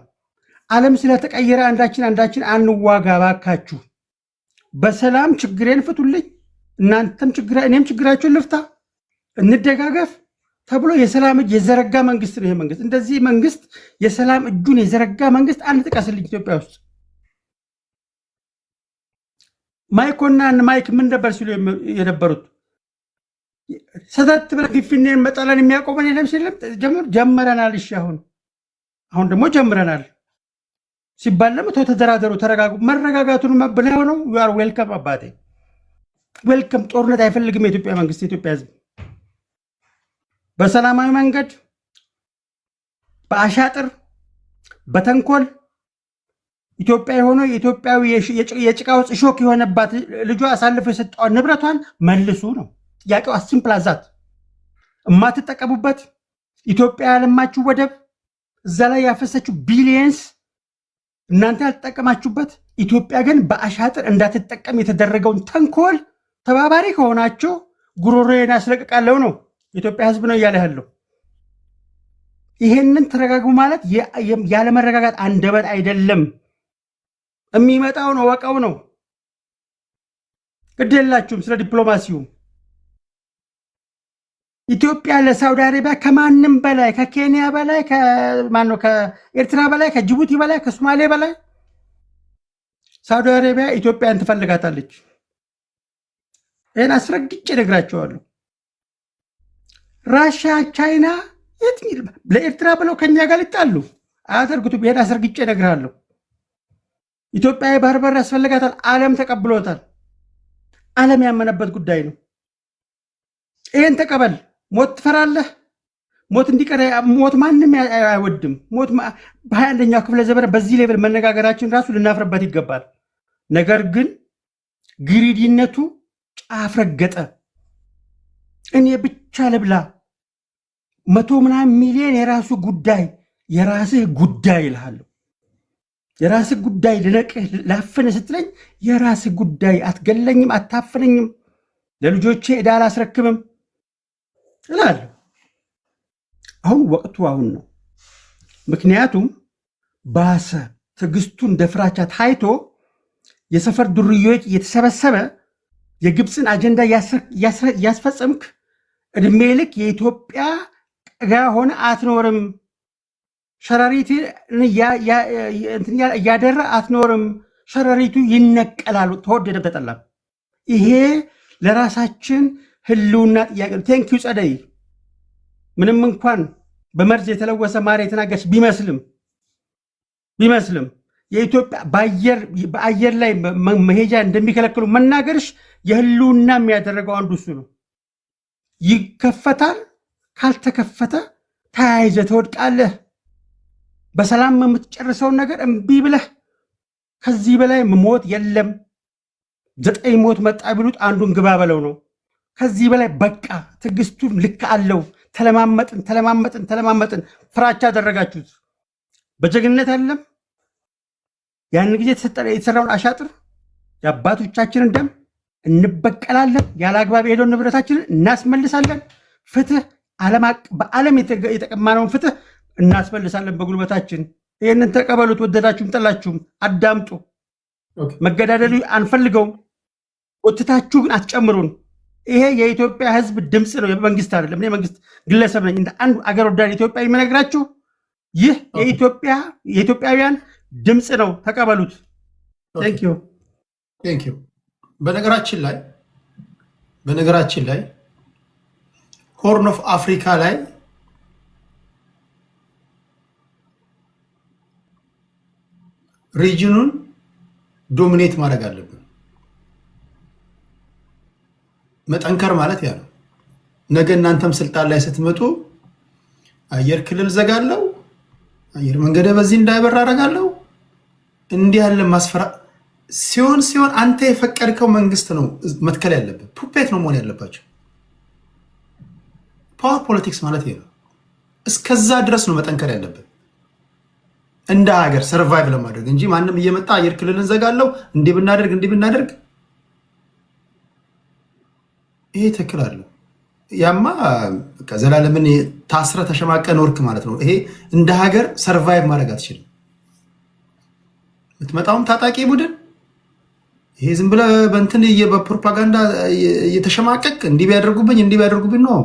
ዓለም ስለተቀየረ አንዳችን አንዋጋ ባካችሁ። በሰላም ችግሬን ፍቱልኝ፣ እናንተም እኔም ችግራችሁን ልፍታ፣ እንደጋገፍ ተብሎ የሰላም እጅ የዘረጋ መንግስት ነው ይሄ መንግስት። እንደዚህ መንግስት የሰላም እጁን የዘረጋ መንግስት አንድ ጥቀስልኝ ኢትዮጵያ ውስጥ። ማይኮና ማይክ ምን ነበር ሲሉ የነበሩት? ሰተት ብለን ፊፊኔን መጣለን የሚያቆመን የለም ሲለም ጀምረናል። እሺ አሁን ደግሞ ጀምረናል ሲባል ለምን ተደራደሩ፣ ተረጋጉ። መረጋጋቱን ብለው ነው ዩ አር ዌልከም አባቴ ዌልከም። ጦርነት አይፈልግም የኢትዮጵያ መንግስት። የኢትዮጵያ ህዝብ በሰላማዊ መንገድ በአሻጥር በተንኮል ኢትዮጵያ የሆነ የኢትዮጵያዊ የጭቃ ውስጥ ሾክ የሆነባት ልጇ አሳልፎ የሰጠዋን ንብረቷን መልሱ ነው ጥያቄው። ሲምፕል አዛት የማትጠቀሙበት ኢትዮጵያ ያለማችሁ ወደብ እዛ ላይ ያፈሰችው ቢሊየንስ እናንተ ያልተጠቀማችሁበት ኢትዮጵያ ግን በአሻጥር እንዳትጠቀም የተደረገውን ተንኮል ተባባሪ ከሆናችሁ ጉሮሮዬን ያስለቅቃለሁ ነው የኢትዮጵያ ህዝብ ነው እያለ ያለው። ይሄንን ተረጋጉ ማለት ያለመረጋጋት አንደበት አይደለም። የሚመጣው ነው ወቀው ነው። ግድ የላችሁም ስለ ዲፕሎማሲው። ኢትዮጵያ ለሳውዲ አረቢያ ከማንም በላይ ከኬንያ በላይ ከኤርትራ በላይ ከጅቡቲ በላይ ከሶማሌ በላይ ሳውዲ አረቢያ ኢትዮጵያን ትፈልጋታለች። ይህን አስረግጬ እነግራቸዋለሁ። ራሽያ፣ ቻይና ለኤርትራ ብለው ከኛ ጋር ሊጣሉ አያደርጉትም። ይሄን አስረግጬ እነግርሃለሁ። ኢትዮጵያ የባህር በር ያስፈልጋታል። ዓለም ተቀብሎታል። ዓለም ያመነበት ጉዳይ ነው። ይሄን ተቀበል። ሞት ትፈራለህ? ሞት እንዲቀር ሞት ማንም አይወድም። ሞት በ21ኛው ክፍለ ዘመን በዚህ ሌቭል መነጋገራችን ራሱ ልናፍርበት ይገባል። ነገር ግን ግሪዲነቱ ጫፍ ረገጠ። እኔ ብቻ ልብላ 100 ምናምን ሚሊዮን የራሱ ጉዳይ የራስህ ጉዳይ ይልሃለሁ። የራስህ ጉዳይ ልነቅህ ላፍን ስትለኝ የራስህ ጉዳይ፣ አትገለኝም፣ አታፍነኝም፣ ለልጆቼ ዕዳ አላስረክብም እላለሁ። አሁን ወቅቱ አሁን ነው። ምክንያቱም ባሰ ትዕግስቱ እንደ ፍራቻ ታይቶ የሰፈር ዱርዮች እየተሰበሰበ የግብፅን አጀንዳ ያስፈጸምክ እድሜ ልክ የኢትዮጵያ ጋ ሆነ አትኖርም። ሸረሪት እያደረ አትኖርም። ሸረሪቱ ይነቀላሉ። ተወደደም ተጠላም። ይሄ ለራሳችን ህልውና ጥያቄ ነው። ቴንኪዩ ጸደይ። ምንም እንኳን በመርዝ የተለወሰ ማር የተናገረች ቢመስልም የኢትዮጵያ በአየር ላይ መሄጃ እንደሚከለክሉ መናገርሽ የህልውና የሚያደረገው አንዱ እሱ ነው። ይከፈታል። ካልተከፈተ ተያይዘ ትወድቃለህ። በሰላም የምትጨርሰውን ነገር እምቢ ብለህ ከዚህ በላይ ሞት የለም። 9 ሞት መጣ ቢሉት አንዱን ግባ በለው ነው። ከዚህ በላይ በቃ። ትዕግስቱ ልክ አለው። ተለማመጥን። ፍራቻ አደረጋችሁት። በጀግንነት አይደለም። ያን ጊዜ የተሰራውን አሻጥር የአባቶቻችንን ደም እንበቀላለን። ያለ አግባብ የሄደውን ንብረታችንን እናስመልሳለን። ፍትህ በዓለም የተቀማነውን ፍትህ እናስመልሳለን በጉልበታችን። ይህንን ተቀበሉት። ወደዳችሁም ጠላችሁም አዳምጡ። መገዳደሉ አንፈልገውም። ወጥታችሁ ግን አትጨምሩን። ይሄ የኢትዮጵያ ህዝብ ድምፅ ነው፣ መንግስት አይደለም። እኔ መንግስት ግለሰብ ነኝ። እንደ አንዱ አገር ወዳድ ኢትዮጵያ የሚነግራችሁ ይህ የኢትዮጵያውያን ድምፅ ነው። ተቀበሉት። ቴንክ ዩ። በነገራችን ላይ ሆርን ኦፍ አፍሪካ ላይ ሪጅኑን ዶሚኔት ማድረግ አለብን። መጠንከር ማለት ያ ነው። ነገ እናንተም ስልጣን ላይ ስትመጡ አየር ክልል ዘጋለው፣ አየር መንገድ በዚህ እንዳይበር አደርጋለሁ፣ እንዲህ ያለ ማስፈራ ሲሆን አንተ የፈቀድከው መንግስት ነው መትከል ያለብን። ፑፔት ነው መሆን ያለባቸው። ፓወር ፖለቲክስ ማለት ይሄ ነው። እስከዛ ድረስ ነው መጠንከር ያለብን እንደ ሀገር ሰርቫይቭ ለማድረግ እንጂ ማንም እየመጣ አየር ክልል እንዘጋለው እንዲህ ብናደርግ ይሄ ትክክል አለ። ያማ ዘላለምን ታስረ ተሸማቀን ወርክ ማለት ነው። ይሄ እንደ ሀገር ሰርቫይቭ ማድረግ አትችልም። የምትመጣውም ታጣቂ ቡድን ይሄ ዝም ብለህ በእንትን በፕሮፓጋንዳ እየተሸማቀቅ እንዲህ ቢያደርጉብኝ ነው።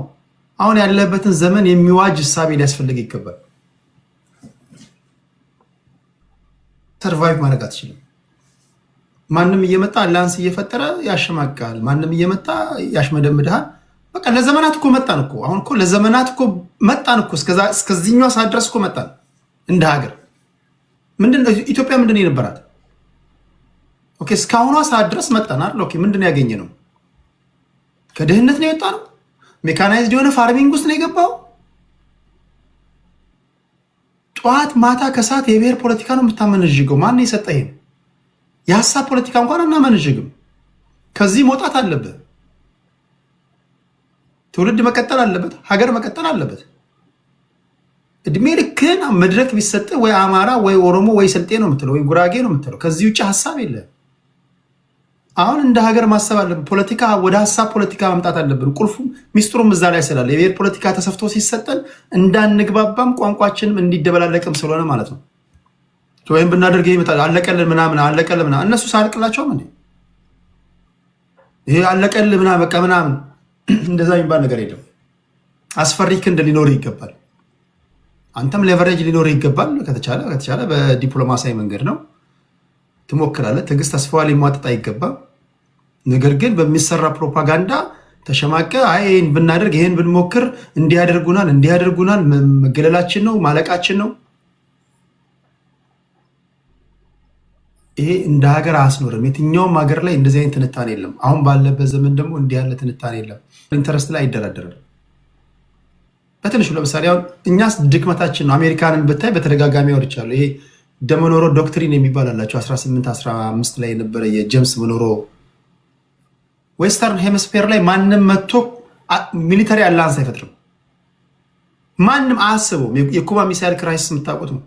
አሁን ያለበትን ዘመን የሚዋጅ እሳቤ ሊያስፈልግ ይገባል። ሰርቫይቭ ማድረግ አትችልም። ማንም እየመጣ አላንስ እየፈጠረ ያሸማቃል። ማንም እየመጣ ያሽመደምድሃል። በቃ ለዘመናት እኮ መጣን እኮ አሁን እኮ ለዘመናት እኮ መጣን እኮ እስከዚህኛው ሰዓት ድረስ እኮ መጣን። እንደ ሀገር ኢትዮጵያ ምንድን የነበራት? ኦኬ እስካሁኗ ሰዓት ድረስ መጣናል። ኦኬ ምንድን ያገኘ ነው? ከድህነት ነው የወጣ ነው? ሜካናይዝድ የሆነ ፋርሚንግ ውስጥ ነው የገባው? ጠዋት ማታ ከሰዓት የብሔር ፖለቲካ ነው የምታመነዥገው? ማን የሰጠ ይሄን? የሀሳብ ፖለቲካ እንኳን አናመነዥግም። ከዚህ መውጣት አለበት። ትውልድ መቀጠል አለበት። ሀገር መቀጠል አለበት። እድሜ ልክን መድረክ ቢሰጥ ወይ አማራ ወይ ኦሮሞ ወይ ስልጤ ነው የምትለው ወይ ጉራጌ ነው የምትለው። ከዚህ ውጭ ሀሳብ የለም። አሁን እንደ ሀገር ማሰብ አለብን። ፖለቲካ ወደ ሀሳብ ፖለቲካ መምጣት አለብን። ቁልፉ ሚስጥሩም እዛ ላይ ስላለ የብሔር ፖለቲካ ተሰፍቶ ሲሰጠን እንዳንግባባም ቋንቋችንም እንዲደበላለቅም ስለሆነ ማለት ነው። ወይም ብናደርግ ይመጣል አለቀልን ምናምን እነሱ ሳልቅላቸውም እንዴ ይሄ አለቀልን ምናምን በቃ ምናምን እንደዛ የሚባል ነገር የለም። አስፈሪ ክንድ ሊኖር ይገባል። አንተም ሌቨሬጅ ሊኖር ይገባል። ከተቻለ በዲፕሎማሲያዊ መንገድ ነው ትሞክራለህ። ትዕግስት ተስፋዋ ሊሟጠጥ አይገባም። ነገር ግን በሚሰራ ፕሮፓጋንዳ ተሸማቀ ይህን ብናደርግ ይህን ብንሞክር እንዲያደርጉናል መገለላችን ነው ማለቃችን ነው። ይሄ እንደ ሀገር አያስኖርም። የትኛውም ሀገር ላይ እንደዚህ አይነት ትንታኔ የለም። አሁን ባለበት ዘመን ደግሞ እንዲህ ያለ ትንታኔ የለም። ኢንተረስት ላይ አይደራደርም። በትንሹ ለምሳሌ አሁን እኛስ ድክመታችን ነው። አሜሪካንን ብታይ በተደጋጋሚ አውርቻለሁ። ይሄ ደመኖሮ ዶክትሪን የሚባል አላቸው 1815 ላይ የነበረ የጄምስ መኖሮ ዌስተርን ሄmisፌር ላይ ማንም መጥቶ ሚሊተሪ አላንስ አይፈጥርም። ማንም አያስበውም። የኩባ ሚሳይል ክራይሲስ የምታውቁት ነው።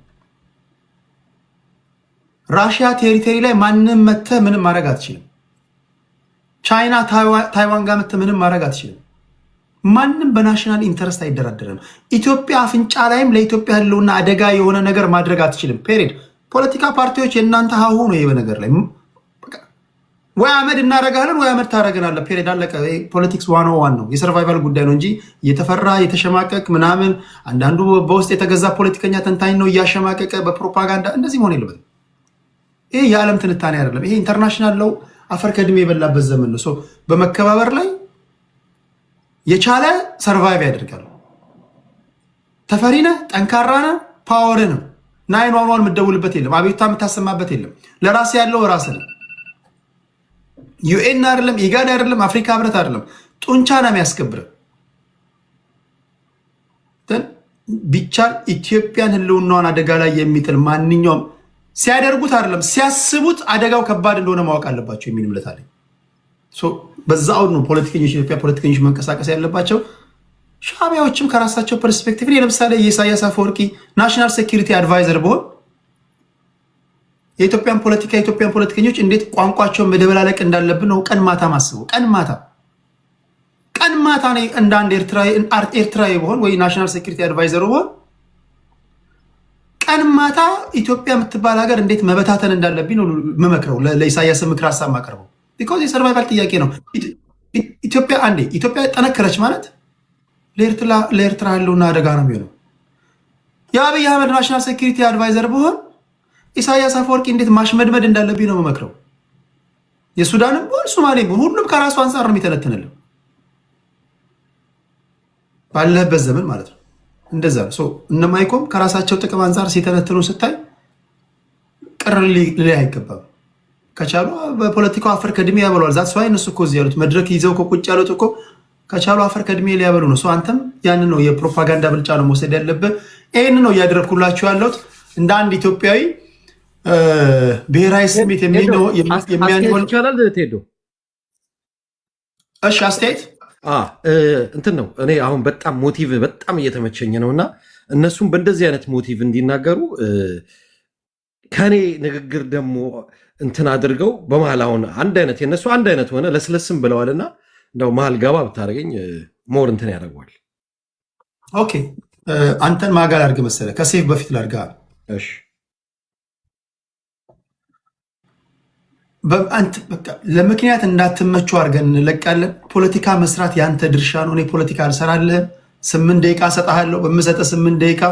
ራሽያ ቴሪቶሪ ላይ ማንም መተ ምንም ማድረግ አትችልም። ቻይና ታይዋን ጋር መተ ምንም ማድረግ አትችልም። ማንም በናሽናል ኢንተረስት አይደራደርም። ኢትዮጵያ አፍንጫ ላይም ለኢትዮጵያ ህልውና አደጋ የሆነ ነገር ማድረግ አትችልም። ፔሪድ። ፖለቲካ ፓርቲዎች የእናንተ ሀሁ ነው። ይሄ በነገር ላይ ወይ አመድ እናረጋለን ወይ አመድ ታረገናለህ። ፔሬድ አለቀ። ፖለቲክስ 101 ነው፣ የሰርቫይቫል ጉዳይ ነው እንጂ የተፈራ የተሸማቀቅ ምናምን አንዳንዱ በውስጥ የተገዛ ፖለቲከኛ ተንታኝ ነው እያሸማቀቀ በፕሮፓጋንዳ እንደዚህ መሆን የለበትም። ይሄ የዓለም ትንታኔ አይደለም። ይሄ ኢንተርናሽናል ለው አፈር ከድሜ የበላበት ዘመን ነው። በመከባበር ላይ የቻለ ሰርቫይቭ ያደርጋል። ተፈሪነ ጠንካራነ ፓወር ነው። 911 የምትደውልበት የለም። አቤቱታ የምታሰማበት የለም። ለራስ ያለው ራስ ነው። ዩኤን አይደለም፣ ኢጋድ አይደለም፣ አፍሪካ ህብረት አይደለም። ጡንቻ ነው የሚያስከብር። ቢቻል ኢትዮጵያን ህልውናዋን አደጋ ላይ የሚጥል ማንኛውም ሲያደርጉት አይደለም ሲያስቡት አደጋው ከባድ እንደሆነ ማወቅ አለባቸው የሚል እምነት አለኝ። በዛ አውድ ነው ፖለቲከኞች፣ ኢትዮጵያ ፖለቲከኞች መንቀሳቀስ ያለባቸው። ሻዕቢያዎችም ከራሳቸው ፐርስፔክቲቭ ለምሳሌ የኢሳያስ አፈወርቂ ናሽናል ሴኪሪቲ አድቫይዘር በሆን የኢትዮጵያን ፖለቲከኞች እንዴት ቋንቋቸውን መደበላለቅ እንዳለብን ነው ቀን ማታ ማስበው። ቀን ማታ እንደ አንድ ኤርትራዊ በሆን ወይ ናሽናል ሴኪሪቲ አድቫይዘሩ በሆን ቀን ማታ ኢትዮጵያ የምትባል ሀገር እንዴት መበታተን እንዳለብኝ ነው የምመክረው። ለኢሳያስ ምክር ሀሳብ ማቀርበው ቢኮዝ የሰርቫይቫል ጥያቄ ነው። ኢትዮጵያ ጠነከረች ማለት ለኤርትራ ህልውና አደጋ ነው የሚሆነው። የአብይ አህመድ ናሽናል ሴኪሪቲ አድቫይዘር በሆን ኢሳያስ አፈወርቂ እንዴት ማሽመድመድ እንዳለብኝ ነው የምመክረው። የሱዳንም ቢሆን ሶማሌም ቢሆን ሁሉም ከራሱ አንጻር ነው የሚተነትንልን ባለህበት ዘመን ማለት ነው። እንደዛ ነው። እነማይኮም ከራሳቸው ጥቅም አንጻር ሲተነትኑ ስታይ ቅር ሊል አይገባም። ከቻሉ በፖለቲካው አፈር ከድሜ ያበሏል። ዛት ሰው እነሱ እኮ እዚህ ያሉት መድረክ ይዘው ቁጭ ያሉት እኮ ከቻሉ አፈር ከድሜ ሊያበሉ ነው። አንተም ያንን ነው የፕሮፓጋንዳ ብልጫ ነው መውሰድ ያለብህ። ይህን ነው እያደረግኩላችሁ ያለሁት እንደ አንድ ኢትዮጵያዊ ብሔራዊ ስሜት የሚያንሆን ይቻላል። ቴዶ እሺ፣ አስተያየት እንትን ነው። እኔ አሁን በጣም ሞቲቭ በጣም እየተመቸኝ ነው እና እነሱም በእንደዚህ አይነት ሞቲቭ እንዲናገሩ ከኔ ንግግር ደግሞ እንትን አድርገው በመሀል አሁን አንድ አይነት የነሱ አንድ አይነት ሆነ ለስለስም ብለዋልና እንደው መሀል ገባ ብታደርገኝ ሞር እንትን ያደርገዋል። ኦኬ፣ አንተን ማጋል አድርግ መሰለህ ከሴፍ በፊት ላድርጋ። እሺ፣ ለምክንያት እንዳትመቹ አድርገን እንለቃለን። ፖለቲካ መስራት ያንተ ድርሻ ነው። እኔ ፖለቲካ አልሰራልህም። 8 ደቂቃ እሰጥሃለሁ። በምሰጠህ 8 ደቂቃ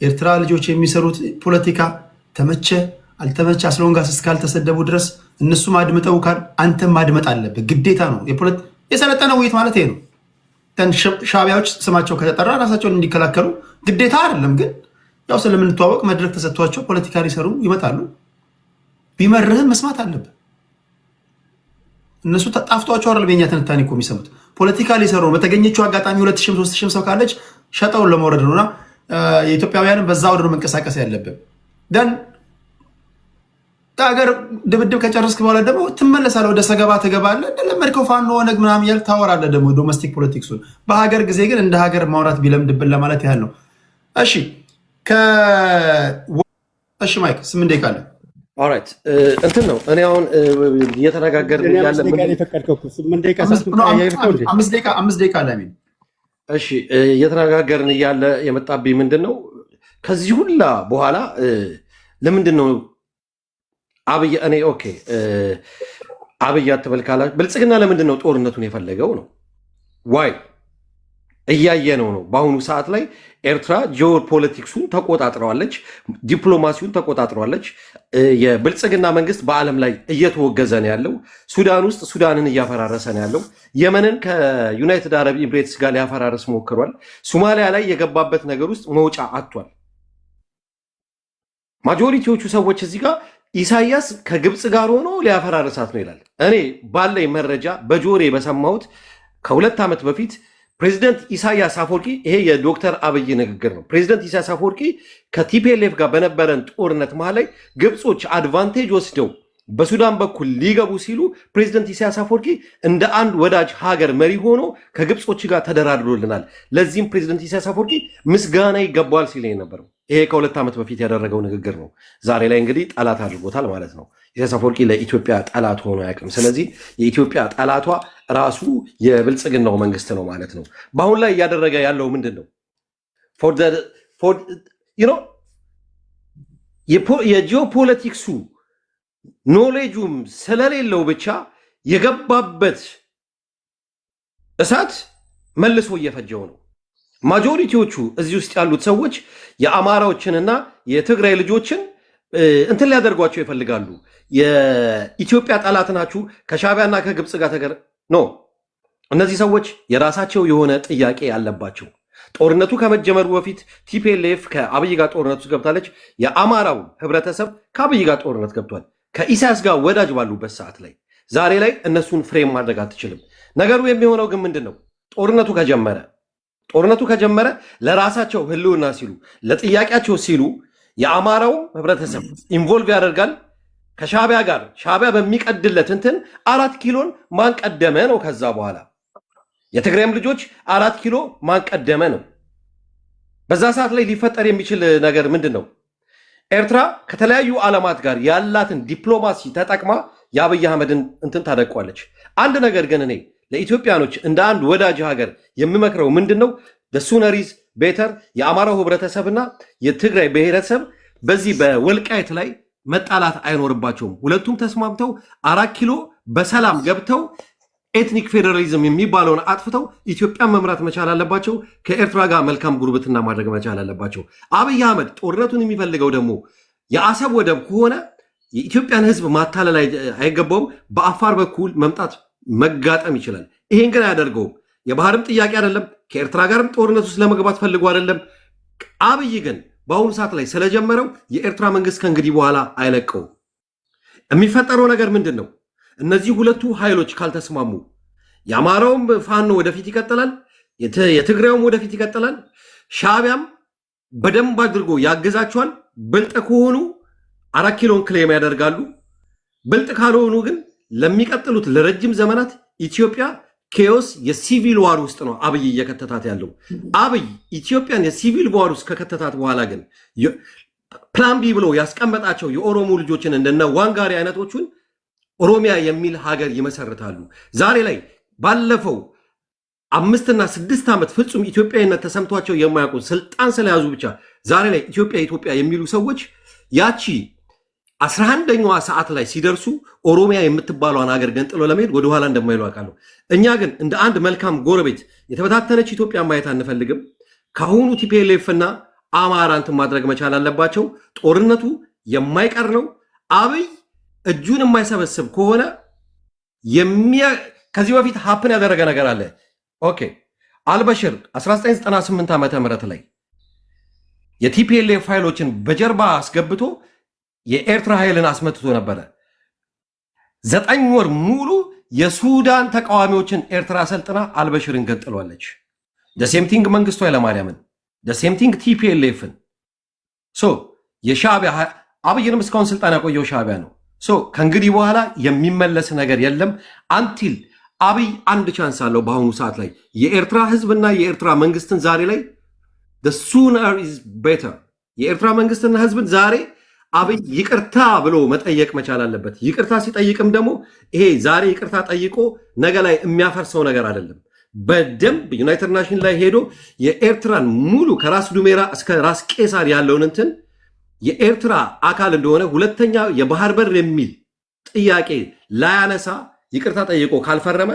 ኤርትራ ልጆች የሚሰሩት ፖለቲካ ተመቸ አልተመቸ አስሎንጋስ እስካልተሰደቡ ድረስ እነሱም አድምጠው ካል አንተም ማድመጥ አለብህ፣ ግዴታ ነው። የሰለጠነ ውይይት ማለት ይሄ ነው። ሻዕቢያዎች ስማቸው ከተጠራ ራሳቸውን እንዲከላከሉ ግዴታ አይደለም፣ ግን ያው ስለምንተዋወቅ መድረክ ተሰጥቷቸው ፖለቲካ ሊሰሩ ይመጣሉ። ቢመርህም መስማት አለብህ። እነሱ ተጣፍቷቸው አይደል በእኛ ትንታኔ እኮ የሚሰሙት ፖለቲካ ሊሰሩ ነው። በተገኘችው አጋጣሚ 2000 3000 ሰው ካለች ሸጠውን ለመውረድ ነውና የኢትዮጵያውያንን በዛ ወደ መንቀሳቀስ ያለብን ደን ሀገር ድብድብ ከጨረስክ በኋላ ደግሞ ትመለሳለህ፣ ወደ ሰገባ ትገባለህ። እንደለመድከው ፋኖ ሆነህ ምናምን እያልክ ታወራለህ። ደግሞ ዶሜስቲክ ፖለቲክሱን በሀገር ጊዜ ግን እንደ ሀገር ማውራት ቢለምድብን ለማለት ያህል ነው። እሺ እሺ ማይክ 8 ደቂቃ አለ። ኦራይት እንትን ነው። እኔ አሁን እየተነጋገርን ያለ 5 ደቂቃ አለ። እሺ እየተነጋገርን እያለ የመጣብኝ ምንድን ነው ከዚህ ሁላ በኋላ ለምንድን ነው አብይ እኔ ኦኬ አብይ አትበልካላ ብልጽግና ለምንድን ነው ጦርነቱን የፈለገው ነው? ዋይ እያየነው ነው። በአሁኑ ሰዓት ላይ ኤርትራ ጂኦፖለቲክሱን ተቆጣጥረዋለች፣ ዲፕሎማሲውን ተቆጣጥረዋለች። የብልጽግና መንግስት በዓለም ላይ እየተወገዘ ነው ያለው። ሱዳን ውስጥ ሱዳንን እያፈራረሰ ነው ያለው። የመንን ከዩናይትድ አረብ ኤምሬትስ ጋር ሊያፈራረስ ሞክሯል። ሶማሊያ ላይ የገባበት ነገር ውስጥ መውጫ አጥቷል። ማጆሪቲዎቹ ሰዎች እዚህ ጋር ኢሳያስ ከግብፅ ጋር ሆኖ ሊያፈራርሳት ነው ይላል። እኔ ባለኝ መረጃ በጆሬ በሰማሁት ከ2 ዓመት በፊት ፕሬዚደንት ኢሳያስ አፈወርቂ፣ ይሄ የዶክተር አብይ ንግግር ነው። ፕሬዚደንት ኢሳያስ አፈወርቂ ከቲፒኤልኤፍ ጋር በነበረን ጦርነት መሀል ላይ ግብፆች አድቫንቴጅ ወስደው በሱዳን በኩል ሊገቡ ሲሉ ፕሬዚደንት ኢሳያስ አፈወርቂ እንደ አንድ ወዳጅ ሀገር መሪ ሆኖ ከግብፆች ጋር ተደራድሮልናል። ለዚህም ፕሬዚደንት ኢሳያስ አፈወርቂ ምስጋና ይገባዋል ሲል የነበረው ይሄ ከ2 ዓመት በፊት ያደረገው ንግግር ነው። ዛሬ ላይ እንግዲህ ጠላት አድርጎታል ማለት ነው። ኢሳያስ አፈወርቂ ለኢትዮጵያ ጠላት ሆኖ አያውቅም። ስለዚህ የኢትዮጵያ ጠላቷ ራሱ የብልጽግናው መንግስት ነው ማለት ነው። በአሁን ላይ እያደረገ ያለው ምንድን ነው? የጂኦፖለቲክሱ ኖሌጁም ስለሌለው ብቻ የገባበት እሳት መልሶ እየፈጀው ነው። ማጆሪቲዎቹ እዚህ ውስጥ ያሉት ሰዎች የአማራዎችንና የትግራይ ልጆችን እንትን ሊያደርጓቸው ይፈልጋሉ። የኢትዮጵያ ጠላት ናችሁ ከሻዕቢያና ከግብፅ ጋር ኖ። እነዚህ ሰዎች የራሳቸው የሆነ ጥያቄ ያለባቸው። ጦርነቱ ከመጀመሩ በፊት ቲፒኤልኤፍ ከአብይ ጋር ጦርነት ውስጥ ገብታለች። የአማራው ህብረተሰብ ከአብይ ጋር ጦርነት ገብቷል። ከኢሳያስ ጋር ወዳጅ ባሉበት ሰዓት ላይ ዛሬ ላይ እነሱን ፍሬም ማድረግ አትችልም። ነገሩ የሚሆነው ግን ምንድን ነው? ጦርነቱ ከጀመረ ለራሳቸው ህልውና ሲሉ ለጥያቄያቸው ሲሉ የአማራው ህብረተሰብ ኢንቮልቭ ያደርጋል ከሻዕቢያ ጋር። ሻዕቢያ በሚቀድለት እንትን 4 ኪሎን ማን ቀደመ ነው። ከዛ በኋላ የትግራይም ልጆች 4 ኪሎ ማን ቀደመ ነው። በዛ ሰዓት ላይ ሊፈጠር የሚችል ነገር ምንድን ነው? ኤርትራ ከተለያዩ ዓለማት ጋር ያላትን ዲፕሎማሲ ተጠቅማ የአብይ አህመድን እንትን ታደቋለች። አንድ ነገር ግን እኔ ለኢትዮጵያኖች እንደ አንድ ወዳጅ ሀገር የምመክረው ምንድን ነው? ሱነሪዝ ቤተር የአማራው ህብረተሰብና የትግራይ ብሔረሰብ በዚህ በወልቃይት ላይ መጣላት አይኖርባቸውም። ሁለቱም ተስማምተው 4 ኪሎ በሰላም ገብተው ኤትኒክ ፌዴራሊዝም የሚባለውን አጥፍተው ኢትዮጵያን መምራት መቻል አለባቸው። ከኤርትራ ጋር መልካም ጉርብትና ማድረግ መቻል አለባቸው። አብይ አህመድ ጦርነቱን የሚፈልገው ደግሞ የአሰብ ወደብ ከሆነ የኢትዮጵያን ህዝብ ማታለል አይገባውም። በአፋር በኩል መምጣት መጋጠም ይችላል። ይሄን ግን አያደርገውም። የባህርም ጥያቄ አይደለም። ከኤርትራ ጋርም ጦርነት ውስጥ ለመግባት ፈልጎ አይደለም። አብይ ግን በአሁኑ ሰዓት ላይ ስለጀመረው የኤርትራ መንግስት ከእንግዲህ በኋላ አይለቀውም። የሚፈጠረው ነገር ምንድን ነው? እነዚህ ሁለቱ ኃይሎች ካልተስማሙ የአማራውም ፋኖ ወደፊት ይቀጥላል፣ የትግራዩም ወደፊት ይቀጥላል። ሻዕቢያም በደንብ አድርጎ ያግዛቸዋል። ብልጥ ከሆኑ 4 ኪሎን ክሌም ያደርጋሉ። ብልጥ ካልሆኑ ግን ለሚቀጥሉት ለረጅም ዘመናት ኢትዮጵያ ኬዮስ የሲቪል ዋር ውስጥ ነው አብይ እየከተታት ያለው። አብይ ኢትዮጵያን የሲቪል ዋር ውስጥ ከከተታት በኋላ ግን ፕላን ቢ ብሎ ያስቀመጣቸው የኦሮሞ ልጆችን እንደነ ዋንጋሪ አይነቶቹን ኦሮሚያ የሚል ሀገር ይመሰርታሉ። ዛሬ ላይ ባለፈው 5 እና 6 ዓመት ፍጹም ኢትዮጵያዊነት ተሰምቷቸው የማያውቁ ስልጣን ስለያዙ ብቻ ዛሬ ላይ ኢትዮጵያ የሚሉ ሰዎች ያቺ 11ኛዋ ሰዓት ላይ ሲደርሱ ኦሮሚያ የምትባሏን ሀገር ገንጥሎ ለመሄድ ወደኋላ እንደማይሉ አውቃለሁ። እኛ ግን እንደ አንድ መልካም ጎረቤት የተበታተነች ኢትዮጵያ ማየት አንፈልግም። ከአሁኑ ቲፒኤልኤፍ እና አማራ እንትን ማድረግ መቻል አለባቸው። ጦርነቱ የማይቀር ነው። አብይ እጁን የማይሰበስብ ከሆነ ከዚህ በፊት ሀፕን ያደረገ ነገር አለ። ኦኬ አልበሽር 1998 ዓ ም ላይ የቲፒኤልኤፍ ኃይሎችን በጀርባ አስገብቶ የኤርትራ ኃይልን አስመትቶ ነበረ። 9 ወር ሙሉ የሱዳን ተቃዋሚዎችን ኤርትራ ሰልጥና አልበሽርን ገጥሏለች። ደሴምቲንግ መንግስቱ ኃይለማርያምን፣ ደሴምቲንግ ቲፒኤልኤፍን። የሻዕቢያ አብይንም እስካሁን ስልጣን ያቆየው ሻዕቢያ ነው። ከእንግዲህ በኋላ የሚመለስ ነገር የለም። አንቲል አብይ አንድ ቻንስ አለው በአሁኑ ሰዓት ላይ የኤርትራ ህዝብና የኤርትራ መንግስትን ዛሬ ላይ the sooner is better የኤርትራ መንግስትና ህዝብን ዛሬ አብይ ይቅርታ ብሎ መጠየቅ መቻል አለበት። ይቅርታ ሲጠይቅም ደግሞ ይሄ ዛሬ ይቅርታ ጠይቆ ነገ ላይ የሚያፈርሰው ነገር አይደለም። በደንብ ዩናይትድ ናሽን ላይ ሄዶ የኤርትራን ሙሉ ከራስ ዱሜራ እስከ ራስ ቄሳር ያለውን እንትን የኤርትራ አካል እንደሆነ ሁለተኛ የባህር በር የሚል ጥያቄ ላያነሳ ይቅርታ ጠይቆ ካልፈረመ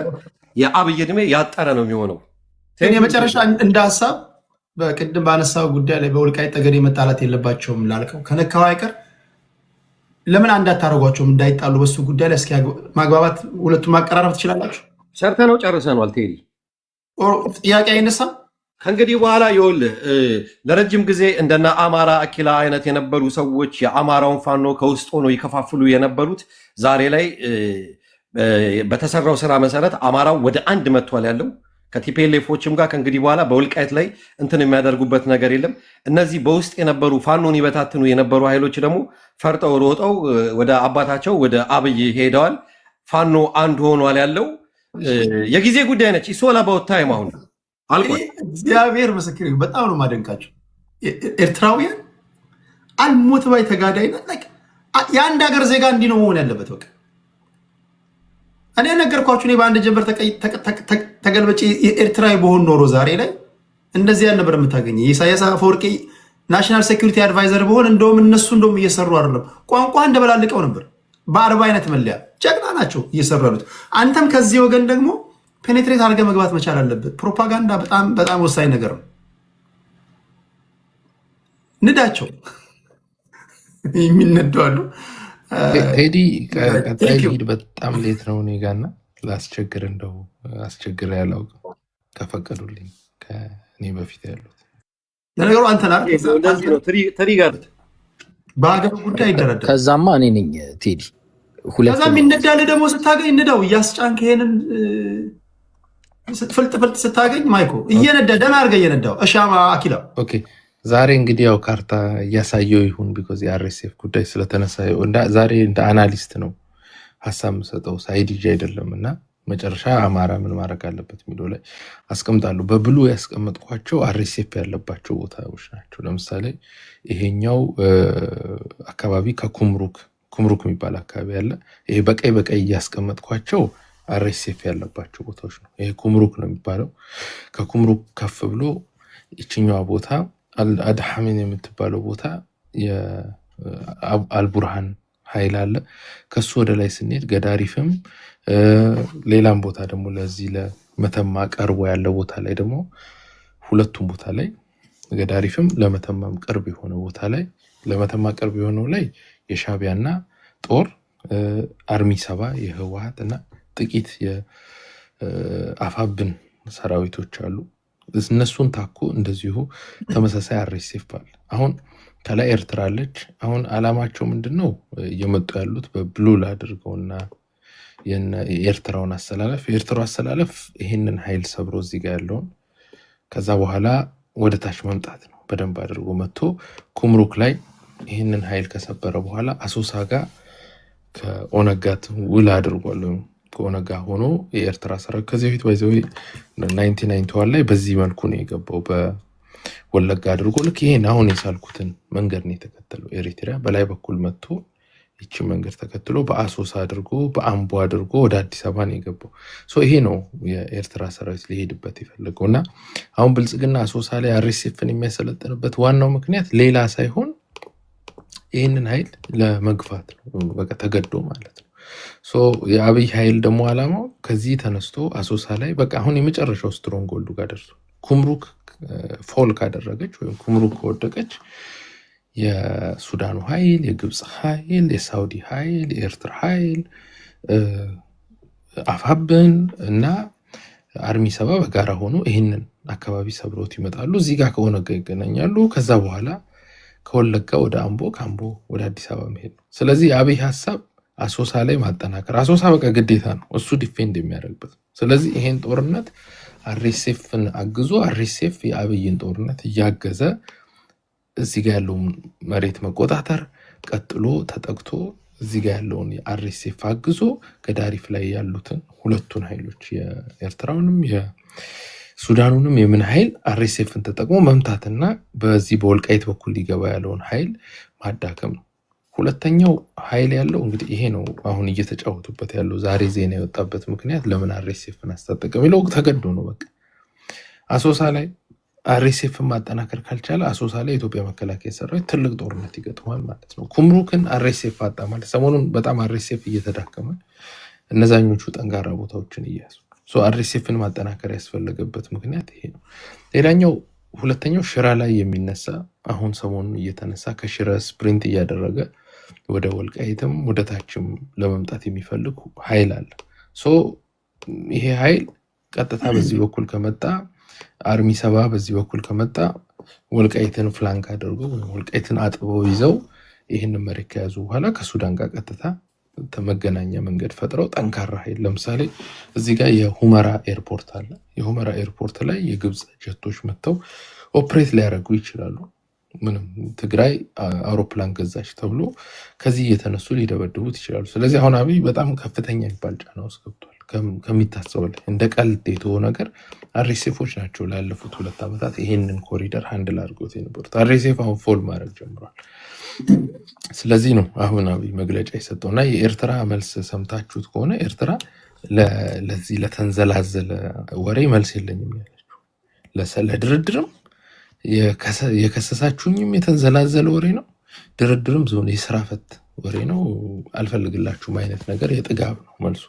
የአብይ ዕድሜ ያጠረ ነው የሚሆነው። የመጨረሻ እንደ ሀሳብ በቅድም ባነሳው ጉዳይ ላይ በወልቃይት ጠገዴ መጣላት የለባቸውም ላልከው ከነካው አይቀር ለምን አንድ አታረጓቸውም? እንዳይጣሉ በሱ ጉዳይ ላይ እስኪ ማግባባት ሁለቱም ማቀራረብ ትችላላችሁ። ሰርተነው ጨርሰናል። ቴዲ ጥያቄ አይነሳም። ከእንግዲህ በኋላ ይኸውልህ ለረጅም ጊዜ እንደና አማራ አኪላ አይነት የነበሩ ሰዎች የአማራውን ፋኖ ከውስጥ ሆኖ ይከፋፍሉ የነበሩት ዛሬ ላይ በተሰራው ስራ መሰረት አማራው ወደ አንድ መጥቷል ያለው ከቲፒኤልኤፎችም ጋር ከእንግዲህ በኋላ በወልቃይት ላይ እንትን የሚያደርጉበት ነገር የለም። እነዚህ በውስጥ የነበሩ ፋኖን ይበታትኑ የነበሩ ኃይሎች ደግሞ ፈርጠው ሮጠው ወደ አባታቸው ወደ አብይ ሄደዋል። ፋኖ አንድ ሆኗል ያለው የጊዜ ጉዳይ ነች። ኢሶላ በወታይም አሁን አልቋል። እግዚአብሔር ምስክር በጣም ነው ማደንቃቸው። ኤርትራውያን አልሞት ባይ ተጋዳይነት የአንድ ሀገር ዜጋ እንዲህ ነው መሆን ያለበት። በቃ እኔ ነገርኳችሁ። እኔ በአንድ ጀንበር ተገልበጭ ኤርትራዊ በሆን ኖሮ ዛሬ ላይ እንደዚህ ያን ነበር የምታገኘ። የኢሳያስ አፈወርቂ ናሽናል ሴኩሪቲ አድቫይዘር በሆን እንደውም እነሱ እንደውም እየሰሩ አይደለም ቋንቋ እንደበላልቀው ነበር። በ40 አይነት መለያ ጀግና ናቸው እየሰሩ ያሉት። አንተም ከዚህ ወገን ደግሞ ፔኔትሬት አድርገህ መግባት መቻል አለብህ። ፕሮፓጋንዳ በጣም በጣም ወሳኝ ነገር ነው። ንዳቸው የሚነዱ አሉ። ቴዲ ቀጣይ ሂድ። በጣም ሌት ነው እኔ ጋርና ላስቸግር፣ እንደው አስቸግር ያላውቅም ከፈቀዱልኝ ከእኔ በፊት ያሉት ለነገሩ አንተና ትሪጋር በሀገር ጉዳይ ይደረዳል። ከዛማ እኔ ነኝ ቴዲ። ከዛ የሚነዳልህ ደግሞ ስታገኝ ንዳው እያስጫንክ ይሄንን ፍልጥ ስታገኝ ማይኮ እየነዳ ደህና አድርገህ እየነዳው እሻማ አኪላ ኦኬ። ዛሬ እንግዲህ ያው ካርታ እያሳየው ይሁን ቢኮዝ የአርኤስኤፍ ጉዳይ ስለተነሳ ዛሬ እንደ አናሊስት ነው ሀሳብ የምሰጠው ሳይድ ይዤ አይደለም። እና መጨረሻ አማራ ምን ማድረግ አለበት የሚለው ላይ አስቀምጣለሁ። በብሉ ያስቀመጥኳቸው አርኤስኤፍ ያለባቸው ቦታዎች ናቸው። ለምሳሌ ይሄኛው አካባቢ ከኩምሩክ የሚባል አካባቢ አለ። ይሄ በቀይ እያስቀመጥኳቸው አርኤስኤፍ ያለባቸው ቦታዎች ነው። ይሄ ኩምሩክ ነው የሚባለው። ከኩምሩክ ከፍ ብሎ ይችኛዋ ቦታ አድሐሚን የምትባለው ቦታ የአልቡርሃን ኃይል አለ። ከሱ ወደ ላይ ስንሄድ ገዳሪፍም ሌላም ቦታ ደግሞ ለዚህ ለመተማ ቀርቦ ያለው ቦታ ላይ ደግሞ ሁለቱም ቦታ ላይ ገዳሪፍም ለመተማም ቅርብ የሆነ ቦታ ላይ ለመተማ ቅርብ የሆነው ላይ የሻቢያና ጦር አርሚ 7 የህወሓት እና ጥቂት የአፋብን ሰራዊቶች አሉ። እነሱን ታኮ እንደዚሁ ተመሳሳይ አርኤስኤፍ አለ። አሁን ከላይ ኤርትራ አለች። አሁን አላማቸው ምንድነው? እየመጡ ያሉት በብሉል አድርገውና የኤርትራውን አሰላለፍ የኤርትራው አሰላለፍ ይህንን ኃይል ሰብሮ እዚህ ጋር ያለውን ከዛ በኋላ ወደ ታች መምጣት ነው። በደንብ አድርጎ መጥቶ ኩምሩክ ላይ ይህንን ኃይል ከሰበረ በኋላ አሶሳ ጋር ከኦነጋት ውል አድርጓል። ከኦነጋ ሆኖ የኤርትራ ሰራዊት ከዚህ በፊት ባይዘው 1991 ላይ በዚህ መልኩ ነው የገባው። በወለጋ አድርጎ ልክ ይሄን አሁን የሳልኩትን መንገድ ነው የተከተለው። ኤሪትሪያ በላይ በኩል መጥቶ ይቺ መንገድ ተከትሎ በአሶሳ አድርጎ በአምቦ አድርጎ ወደ አዲስ አበባ ነው የገባው። ይሄ ነው የኤርትራ ሰራዊት ሊሄድበት የፈለገው እና አሁን ብልጽግና አሶሳ ላይ አርኤስኤፍን የሚያሰለጥንበት ዋናው ምክንያት ሌላ ሳይሆን ይህንን ኃይል ለመግፋት ነው። በቃ ተገዶ ማለት ነው። የአብይ ኃይል ደግሞ አላማው ከዚህ ተነስቶ አሶሳ ላይ በቃ አሁን የመጨረሻው ስትሮንግ ጎልዱ ጋር ደርሶ ኩምሩክ ፎል ካደረገች ወይም ኩምሩክ ከወደቀች የሱዳኑ ኃይል፣ የግብፅ ኃይል፣ የሳውዲ ኃይል፣ የኤርትራ ኃይል፣ አፋብን እና አርሚ 7 በጋራ ሆኖ ይህንን አካባቢ ሰብሮት ይመጣሉ። እዚህ ጋር ከኦነግ ጋር ይገናኛሉ። ከዛ በኋላ ከወለጋ ወደ አምቦ፣ ከአምቦ ወደ አዲስ አበባ መሄድ ነው። ስለዚህ የአብይ ሀሳብ አሶሳ ላይ ማጠናከር። አሶሳ በቃ ግዴታ ነው እሱ ዲፌንድ የሚያደርግበት። ስለዚህ ይሄን ጦርነት አርኤስኤፍን አግዞ አርኤስኤፍ የአብይን ጦርነት እያገዘ እዚህ ጋር ያለውን መሬት መቆጣጠር፣ ቀጥሎ ተጠግቶ እዚህ ጋር ያለውን የአርኤስኤፍ አግዞ ገዳሪፍ ላይ ያሉትን ሁለቱን ኃይሎች የኤርትራውንም የሱዳኑንም የምን ኃይል አርኤስኤፍን ተጠቅሞ መምታትና በዚህ በወልቃይት በኩል ሊገባ ያለውን ኃይል ማዳከም ነው። ሁለተኛው ኃይል ያለው እንግዲህ ይሄ ነው። አሁን እየተጫወቱበት ያለው ዛሬ ዜና የወጣበት ምክንያት ለምን አርኤስኤፍን አስታጠቀ የሚለው ተገዶ ነው። በቃ አሶሳ ላይ አርኤስኤፍን ማጠናከር ካልቻለ አሶሳ ላይ የኢትዮጵያ መከላከያ ሰራዊት ትልቅ ጦርነት ይገጥማል ማለት ነው። ኩምሩክን አርኤስኤፍ አጣ ማለት ሰሞኑን በጣም አርኤስኤፍ እየተዳከመ እነዛኞቹ ጠንካራ ቦታዎችን እያያዙ አርኤስኤፍን ማጠናከር ያስፈለገበት ምክንያት ይሄ ነው። ሌላኛው ሁለተኛው ሽራ ላይ የሚነሳ አሁን ሰሞኑን እየተነሳ ከሽረ ስፕሪንት እያደረገ ወደ ወልቃይትም ወደ ታችም ለመምጣት የሚፈልግ ኃይል አለ። ይሄ ኃይል ቀጥታ በዚህ በኩል ከመጣ አርሚ 7 በዚህ በኩል ከመጣ ወልቃይትን ፍላንክ አድርገው ወልቃይትን አጥበው ይዘው ይህንን መሬት ከያዙ በኋላ ከሱዳን ጋር ቀጥታ መገናኛ መንገድ ፈጥረው ጠንካራ ኃይል ለምሳሌ እዚህ ጋር የሁመራ ኤርፖርት አለ። የሁመራ ኤርፖርት ላይ የግብፅ ጀቶች መጥተው ኦፕሬት ሊያደርጉ ይችላሉ። ምንም ትግራይ አውሮፕላን ገዛች ተብሎ ከዚህ እየተነሱ ሊደበድቡት ይችላሉ። ስለዚህ አሁን አብይ በጣም ከፍተኛ የሚባል ጫና ውስጥ ገብቷል። ከሚታሰበው ላይ እንደ ቀልድ የተወ ነገር አርኤስኤፎች ናቸው ላለፉት 2 ዓመታት ይሄንን ኮሪደር ሃንድል አድርጎት የነበሩት። አርኤስኤፍ አሁን ፎል ማድረግ ጀምሯል። ስለዚህ ነው አሁን አብይ መግለጫ የሰጠውና የኤርትራ መልስ ሰምታችሁት ከሆነ ኤርትራ ለዚህ ለተንዘላዘለ ወሬ መልስ የለኝም ያለችው። ለድርድርም የከሰሳችሁኝም የተንዘላዘለ ወሬ ነው፣ ድርድርም ዞን የስራ ፈት ወሬ ነው አልፈልግላችሁም አይነት ነገር የጥጋብ ነው መልሱ።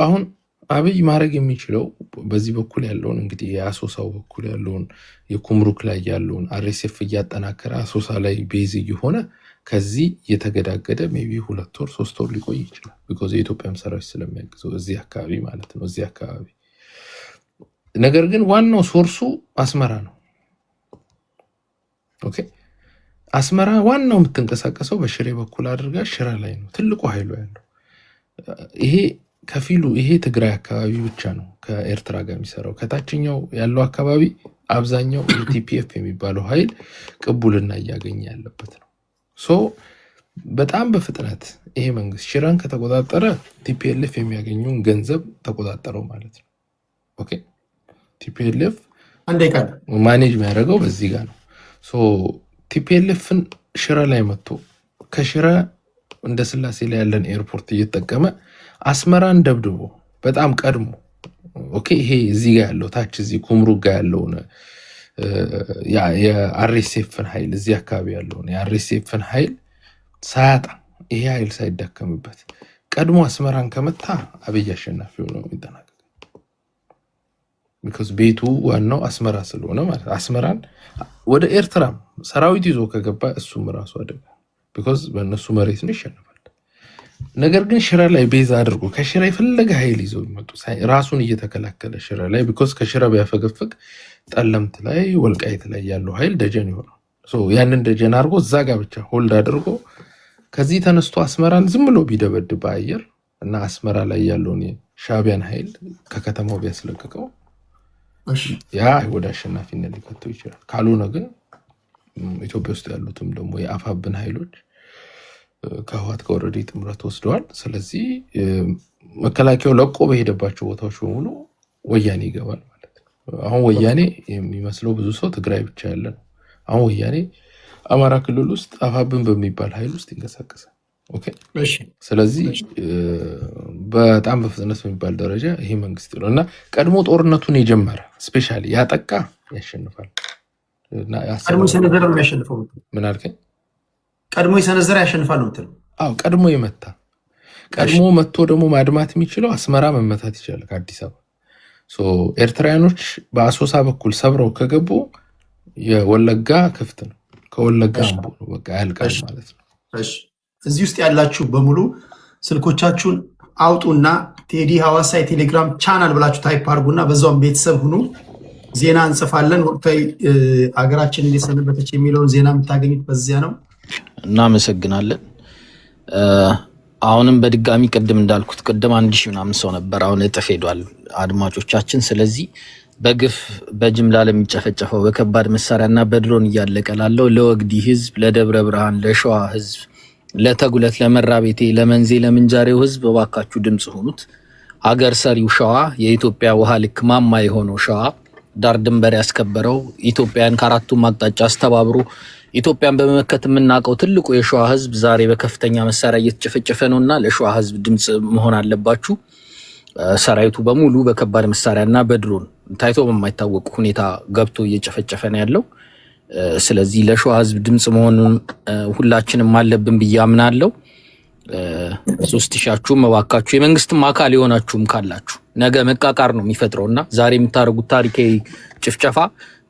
አሁን አብይ ማድረግ የሚችለው በዚህ በኩል ያለውን እንግዲህ የአሶሳው በኩል ያለውን የኩምሩክ ላይ ያለውን አርኤስኤፍ እያጠናከረ አሶሳ ላይ ቤዝ እየሆነ ከዚህ እየተገዳገደ ሜይ ቢ 2 ወር 3 ወር ሊቆይ ይችላል። ቢኮዝ የኢትዮጵያም ሰራዊት ስለሚያግዘው እዚህ አካባቢ ማለት ነው እዚህ አካባቢ። ነገር ግን ዋናው ሶርሱ አስመራ ነው። ኦኬ አስመራ ዋናው የምትንቀሳቀሰው በሽሬ በኩል አድርጋ ሽራ ላይ ነው ትልቁ ኃይሉ ያለው። ይሄ ከፊሉ ይሄ ትግራይ አካባቢ ብቻ ነው ከኤርትራ ጋር የሚሰራው። ከታችኛው ያለው አካባቢ አብዛኛው የቲፒኤፍ የሚባለው ኃይል ቅቡልና እያገኘ ያለበት ነው። በጣም በፍጥነት ይሄ መንግስት ሽራን ከተቆጣጠረ ቲፒኤልኤፍ የሚያገኘውን ገንዘብ ተቆጣጠረው ማለት ነው። ኦኬ ቲፒኤልኤፍ ማኔጅ የሚያደርገው በዚህ ጋር ነው። ቲፒኤልኤፍን ሽረ ላይ መጥቶ ከሽረ እንደ ስላሴ ላይ ያለን ኤርፖርት እየተጠቀመ አስመራን ደብድቦ በጣም ቀድሞ ኦኬ ይሄ እዚህ ጋር ያለው ታች እዚህ ኩምሩክ ጋር ያለውን የአርኤስኤፍን ኃይል እዚህ አካባቢ ያለውን የአርኤስኤፍን ኃይል ሳያጣ ይሄ ኃይል ሳይዳከምበት ቀድሞ አስመራን ከመታ አብይ አሸናፊ ነው የሚጠናቀቅ። ቢኮዝ ቤቱ ዋናው አስመራ ስለሆነ ማለት አስመራን ወደ ኤርትራም ሰራዊት ይዞ ከገባ እሱም ራሱ አደጋ ቢኮዝ በእነሱ መሬት ነው ይሸነፋል። ነገር ግን ሽረ ላይ ቤዛ አድርጎ ከሽረ የፈለገ ኃይል ይዘው ይመጡ ራሱን እየተከላከለ ሽረ ላይ ቢኮዝ ከሽረ ቢያፈገፍግ ጠለምት ላይ ወልቃይት ላይ ያለው ኃይል ደጀን ይሆናል። ያንን ደጀን አድርጎ እዛ ጋር ብቻ ሆልድ አድርጎ ከዚህ ተነስቶ አስመራን ዝም ብሎ ቢደበድብ በአየር እና አስመራ ላይ ያለውን ሻቢያን ኃይል ከከተማው ቢያስለቅቀው ያ ወደ አሸናፊነት ሊከተው ይችላል። ካልሆነ ግን ኢትዮጵያ ውስጥ ያሉትም ደግሞ የአፋብን ኃይሎች ከህወሓት ጋር ኦልሬዲ ጥምረት ወስደዋል። ስለዚህ መከላከያው ለቆ በሄደባቸው ቦታዎች በሙሉ ወያኔ ይገባል ማለት ነው። አሁን ወያኔ የሚመስለው ብዙ ሰው ትግራይ ብቻ ያለ ነው። አሁን ወያኔ አማራ ክልል ውስጥ አፋብን በሚባል ኃይል ውስጥ ይንቀሳቀሳል። ኦኬ ስለዚህ በጣም በፍጥነት በሚባል ደረጃ ይሄ መንግስት ነው እና ቀድሞ ጦርነቱን የጀመረ ስፔሻሊ ያጠቃ ያሸንፋል። ቀድሞ የሰነዘረ ነው ያሸንፈው። ምን አልከኝ? ቀድሞ የሰነዘረ ያሸንፋል ነው የምትለው? አዎ ቀድሞ የመታ ቀድሞ መጥቶ ደግሞ ማድማት የሚችለው አስመራ መመታት ይችላል ከአዲስ አበባ። ኤርትራውያኖች በአሶሳ በኩል ሰብረው ከገቡ የወለጋ ክፍት ነው። ከወለጋ አምቦ ነው በቃ ያልቃል ማለት ነው። እዚህ ውስጥ ያላችሁ በሙሉ ስልኮቻችሁን አውጡና ቴዲ ሐዋሳ የቴሌግራም ቻናል ብላችሁ ታይፕ አድርጉና በዛውም ቤተሰብ ሁኑ። ዜና እንጽፋለን። ወቅታዊ አገራችን እንዴት ሰነበተች የሚለውን ዜና የምታገኙት በዚያ ነው። እናመሰግናለን። አሁንም በድጋሚ ቅድም እንዳልኩት ቅድም 1000 ምናምን ሰው ነበር፣ አሁን እጥፍ ሄዷል አድማጮቻችን። ስለዚህ በግፍ በጅምላ ለሚጨፈጨፈው በከባድ መሳሪያና በድሮን እያለቀ ላለው ለወግዲ ህዝብ፣ ለደብረ ብርሃን፣ ለሸዋ ህዝብ፣ ለተጉለት፣ ለመራቤቴ፣ ለመንዜ፣ ለምንጃሬው ህዝብ እባካችሁ ድምጽ ሆኑት። ሀገር ሰሪው ሸዋ፣ የኢትዮጵያ ውሃ ልክ ማማ የሆነው ሸዋ፣ ዳር ድንበር ያስከበረው ኢትዮጵያን ከአራቱም አቅጣጫ አስተባብሮ ኢትዮጵያን በመመከት የምናውቀው ትልቁ የሸዋ ህዝብ ዛሬ በከፍተኛ መሳሪያ እየተጨፈጨፈ ነውና ለሸዋ ህዝብ ድምጽ መሆን አለባችሁ። ሰራዊቱ በሙሉ በከባድ መሳሪያና በድሮን ታይቶ በማይታወቅ ሁኔታ ገብቶ እየጨፈጨፈ ነው ያለው። ስለዚህ ለሸዋ ህዝብ ድምጽ መሆኑን ሁላችንም አለብን ብዬ አምናለሁ። 3000ችሁም እባካችሁ የመንግስትም አካል የሆናችሁም ካላችሁ ነገ መቃቃር ነው የሚፈጥረውና ዛሬ የምታደርጉት ታሪካዊ ጭፍጨፋ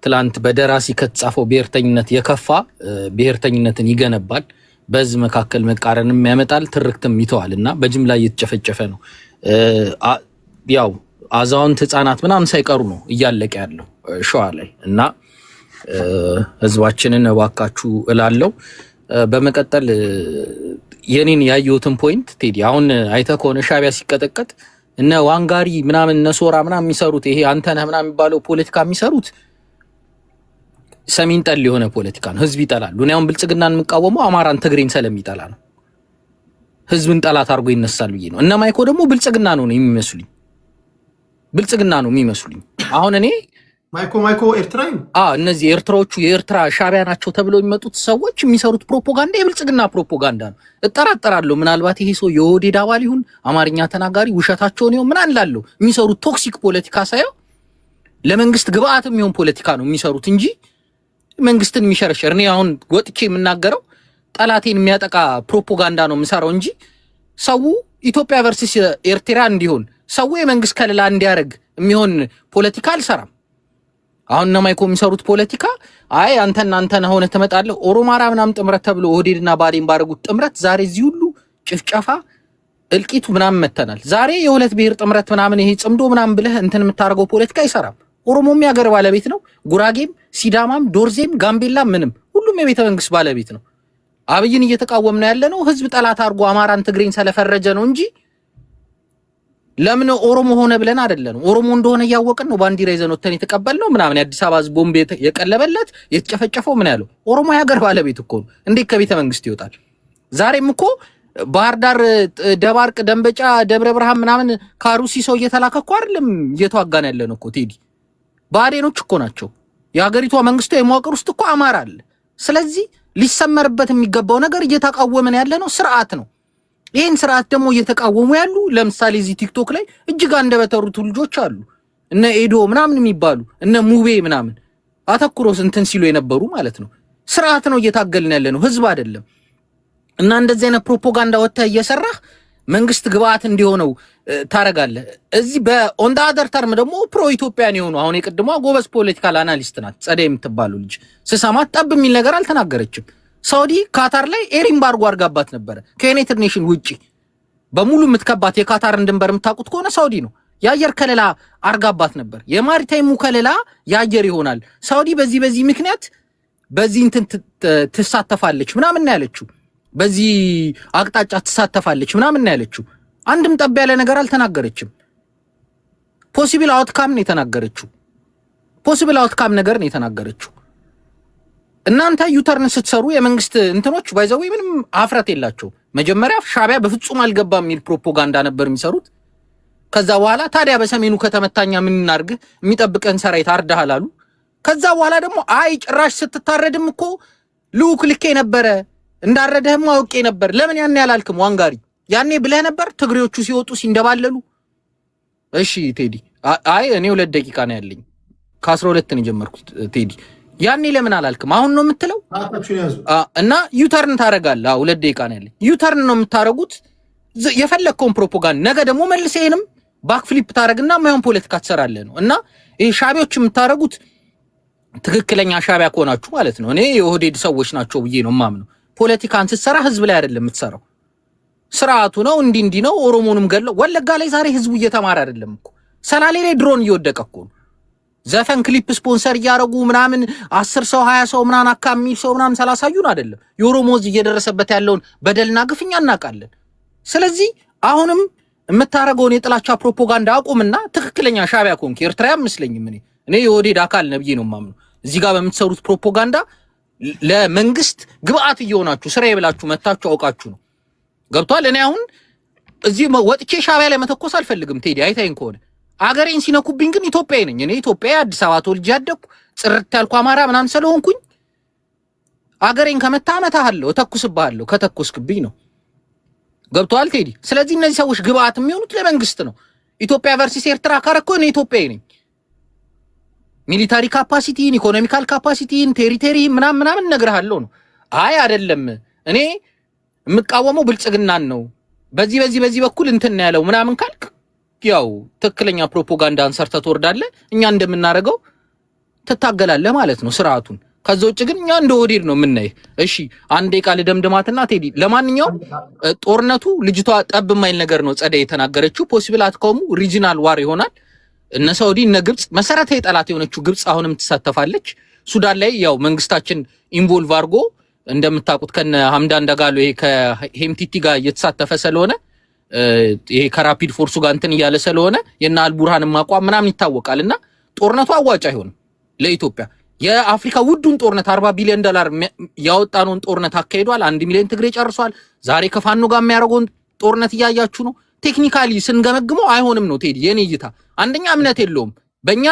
ትላንት በደራሲ ከተጻፈው ብሔርተኝነት የከፋ ብሔርተኝነትን ይገነባል። በዚህ መካከል መቃረንም ያመጣል፣ ትርክትም ይተዋልና በጅምላ እየተጨፈጨፈ ነው። ያው አዛውንት ህፃናት ምናምን ሳይቀሩ ነው እያለቀ ያለው ሸዋ ላይ እና ህዝባችንን እባካችሁ እላለሁ። በመቀጠል የኔን ያየሁትን ፖይንት ቴዲ አሁን አይተህ ከሆነ ሻቢያ ሲቀጠቀጥ እነ ዋንጋሪ ምናምን እነ ሶራ ምናምን የሚሰሩት ይሄ አንተነህ ምናምን የሚባለው ፖለቲካ የሚሰሩት ሰሚን ጠል የሆነ ፖለቲካ ነው። ህዝብ ይጠላሉ። እኔ አሁን ብልጽግናን የምቃወመው አማራን ትግሬን ስለሚጠላ ነው። ህዝብን ጠላት አድርጎ ይነሳል ብዬ ነው። እነ ማይኮ ደግሞ ብልጽግና ነው የሚመስሉኝ፣ ብልጽግና ነው የሚመስሉኝ። አሁን እኔ ማይኮ ኤርትራዊ እነዚህ ኤርትራዎቹ የኤርትራ ሻቢያ ናቸው ተብለው የሚመጡት ሰዎች የሚሰሩት ፕሮፓጋንዳ የብልጽግና ፕሮፓጋንዳ ነው። እጠራጠራለሁ። ምናልባት ይሄ ሰው የኦህዴድ አባል ይሁን አማርኛ ተናጋሪ ውሸታቸውን ይሁን ምን አላለሁ። የሚሰሩት ቶክሲክ ፖለቲካ ሳይሆን ለመንግስት ግብአት የሚሆን ፖለቲካ ነው የሚሰሩት እንጂ መንግስትን የሚሸረሸር። እኔ አሁን ወጥቼ የምናገረው ጠላቴን የሚያጠቃ ፕሮፓጋንዳ ነው የምሰራው እንጂ ሰው ኢትዮጵያ ቨርሰስ ኤርትራ እንዲሆን ሰው የመንግስት ከለላ እንዲያደርግ የሚሆን ፖለቲካ አልሰራም። አሁን ነው ማይኮ የሚሰሩት ፖለቲካ አይ አንተና ሆነ ተመጣለህ ኦሮማራ ምናምን ጥምረት ተብሎ ኦህዴድና ባዴን ባረጉት ጥምረት ዛሬ እዚህ ሁሉ ጭፍጨፋ እልቂቱ ምናምን መተናል። ዛሬ የሁለት ብሔር ጥምረት ምናምን ይሄ ጽምዶ ምናምን ብለህ እንትን የምታረገው ፖለቲካ አይሰራም። ኦሮሞም ያገር ባለቤት ነው፣ ጉራጌም፣ ሲዳማም፣ ዶርዜም፣ ጋምቤላም ምንም ሁሉም የቤተ መንግስት ባለቤት ነው። አብይን እየተቃወምና ያለ ነው ህዝብ ጠላት አድርጎ አማራን ትግሬን ስለፈረጀ ነው እንጂ ለምን ኦሮሞ ሆነ ብለን አይደለም። ኦሮሞ እንደሆነ ያወቅን ነው ባንዲራ ይዘን ወተን የተቀበልነው ምናምን የአዲስ አበባ ህዝብ ቦምብ የቀለበለት የተጨፈጨፈው ምን ያለው ኦሮሞ ያገር ባለቤት እኮ ነው። እንዴት ከቤተ መንግስት ይወጣል? ዛሬም እኮ ባህር ዳር፣ ደባርቅ፣ ደንበጫ፣ ደብረ ብርሃን ምናምን ካሩሲ ሰው እየተላከ እኮ አይደለም እየተዋጋን ያለን እኮ ቴዲ ባዴኖች እኮ ናቸው። የሀገሪቷ መንግስቷ የመዋቅር ውስጥ እኮ አማራ አለ። ስለዚህ ሊሰመርበት የሚገባው ነገር እየተቃወመን ያለ ነው ስርዓት ነው። ይሄን ስርዓት ደግሞ እየተቃወሙ ያሉ ለምሳሌ እዚህ ቲክቶክ ላይ እጅግ አንደበተሩት ልጆች አሉ። እነ ኤዶ ምናምን የሚባሉ እነ ሙቤ ምናምን አተኩሮስ እንትን ሲሉ የነበሩ ማለት ነው። ስርዓት ነው እየታገልን ያለ ነው ህዝብ አይደለም። እና እንደዚህ አይነት ፕሮፓጋንዳ ወጥተህ እየሰራህ መንግስት ግብአት እንዲሆነው ታረጋለህ። እዚህ በኦን ዘ አዘር ተርም ደግሞ ፕሮ ኢትዮጵያን የሆኑ አሁን የቅድሟ ጎበዝ ፖለቲካል አናሊስት ናት ጸደይ የምትባሉ ልጅ ስሰማት ጠብ የሚል ነገር አልተናገረችም። ሳውዲ ካታር ላይ ኤር ኤምባርጎ አርጋባት ነበረ። ከዩናይትድ ኔሽን ውጪ በሙሉ የምትከባት የካታርን ድንበር የምታውቁት ከሆነ ሳውዲ ነው። የአየር ከለላ አርጋባት ነበር። የማሪታይሙ ከለላ የአየር ይሆናል። ሳውዲ በዚህ ምክንያት በዚህ እንትን ትሳተፋለች ምናምን ነው ያለችው። በዚህ አቅጣጫ ትሳተፋለች ምናምን ነው ያለችው። አንድም ጠብ ያለ ነገር አልተናገረችም። ፖሲብል አውትካም ነው የተናገረችው። ፖሲብል አውትካም ነገር ነው የተናገረችው። እናንተ ዩተርን ስትሰሩ የመንግስት እንትኖች ባይዘው ምንም አፍረት የላቸው። መጀመሪያ ሻቢያ በፍጹም አልገባም የሚል ፕሮፓጋንዳ ነበር የሚሰሩት። ከዛ በኋላ ታዲያ በሰሜኑ ከተመታኛ ምን እናርግ የሚጠብቀን ሰራዊት አርዳሃል አሉ። ከዛ በኋላ ደግሞ አይ ጭራሽ ስትታረድም እኮ ልኡክ ልኬ ነበረ እንዳረደህም አውቄ ነበር። ለምን ያን ያላልክም ዋንጋሪ? ያኔ ብለህ ነበር ትግሬዎቹ ሲወጡ ሲንደባለሉ። እሺ ቴዲ አይ እኔ 2 ደቂቃ ነው ያለኝ ከ12 ነው የጀመርኩት ቴዲ ያኔ ለምን አላልክም? አሁን ነው የምትለው? እና ዩተርን ታረጋለህ። 2 ደቂቃ ነው ያለኝ። ዩተርን ነው የምታረጉት የፈለከውን ፕሮፓጋንዳ። ነገ ደግሞ መልሰህንም ባክ ፍሊፕ ታረግና ማይሆን ፖለቲካ ትሰራለህ ነው። እና ይሄ ሻቢያዎች የምታረጉት ትክክለኛ ሻቢያ ከሆናችሁ ማለት ነው። እኔ የኦህዴድ ሰዎች ናቸው ብዬ ነው የማምነው። ፖለቲካን ስትሰራ ህዝብ ላይ አይደለም የምትሰራው፣ ስርዓቱ ነው እንዲህ ነው። ኦሮሞንም ገለው ወለጋ ላይ ዛሬ ህዝቡ እየተማረ አይደለም እኮ ሰላሌ ላይ ድሮን እየወደቀ እኮ ነው። ዘፈን ክሊፕ ስፖንሰር እያረጉ ምናምን 10 ሰው 20 ሰው ምናምን አካሚ ሰው ምናምን ሰላሳዩን አይደለም። የኦሮሞ ህዝብ እየደረሰበት ያለውን በደልና ግፍኛ እናውቃለን። ስለዚህ አሁንም የምታረገውን የጥላቻ ፕሮፓጋንዳ አቁምና ትክክለኛ ሻቢያ ኮንክ ኤርትራ አይመስለኝም። እኔ የኦህዴድ አካል ነብዬ ነው የማምነው። እዚህ ጋር በምትሰሩት ፕሮፓጋንዳ ለመንግስት ግብአት እየሆናችሁ ስራዬ ብላችሁ መታችሁ አውቃችሁ ነው። ገብቷል? እኔ አሁን እዚህ ወጥቼ ሻቢያ ላይ መተኮስ አልፈልግም። ቴዲ አይታይን ከሆነ አገሬን ሲነኩብኝ ግን ኢትዮጵያዊ ነኝ። እኔ ኢትዮጵያ አዲስ አበባ ተወልጄ ያደግኩ ጽርት ያልኩ አማራ ምናምን ስለሆንኩኝ አገሬን ከመታመታለሁ እተኩስብሃለሁ ከተኩስክብኝ ነው። ገብቷል ቴዲ? ስለዚህ እነዚህ ሰዎች ግብአት የሚሆኑት ለመንግስት ነው። ኢትዮጵያ ቨርሰስ ኤርትራ ካረኮ እኔ ኢትዮጵያዊ ነኝ። ሚሊታሪ ካፓሲቲን፣ ኢኮኖሚካል ካፓሲቲን፣ ቴሪቶሪ ምናምን እነግርሃለሁ ነው። አይ አይደለም እኔ የምቃወመው ብልጽግናን ነው በዚህ በኩል እንትን ያለው ምናምን ካልክ ያው ትክክለኛ ፕሮፓጋንዳን ሰርተህ ትወርዳለህ። እኛ እንደምናረገው ትታገላለህ ማለት ነው ስርዓቱን። ከዛ ውጭ ግን እኛ እንደ ኦህዴድ ነው የምናይ። እሺ አንዴ ቃል ደምድማትና ቴዲ፣ ለማንኛውም ጦርነቱ ልጅቷ ጠብ የማይል ነገር ነው ጸደይ የተናገረችው። ፖሲብል አትኮሙ ሪጂናል ዋር ይሆናል። እነ ሳውዲ እነ ግብጽ መሰረታዊ ጠላት የሆነችው ግብጽ አሁንም ትሳተፋለች። ሱዳን ላይ ያው መንግስታችን ኢንቮልቭ አድርጎ እንደምታውቁት ከነ ሐምዳን ደጋሎ ይሄ ከሄምቲቲ ጋር እየተሳተፈ ስለሆነ ይሄ ከራፒድ ፎርሱ ጋር እንትን እያለ ስለሆነ የና አልቡርሃንም አቋም ምናምን ይታወቃልና ጦርነቱ አዋጭ አይሆንም ለኢትዮጵያ። የአፍሪካ ውዱን ጦርነት $40 ቢሊዮን ያወጣነውን ጦርነት አካሂዷል። 1 ሚሊዮን ትግሬ ጨርሷል። ዛሬ ከፋኖ ጋር የሚያደርገውን ጦርነት እያያችሁ ነው። ቴክኒካሊ ስንገመግመው አይሆንም ነው ቴዲ የኔ እይታ። አንደኛ እምነት የለውም በእኛ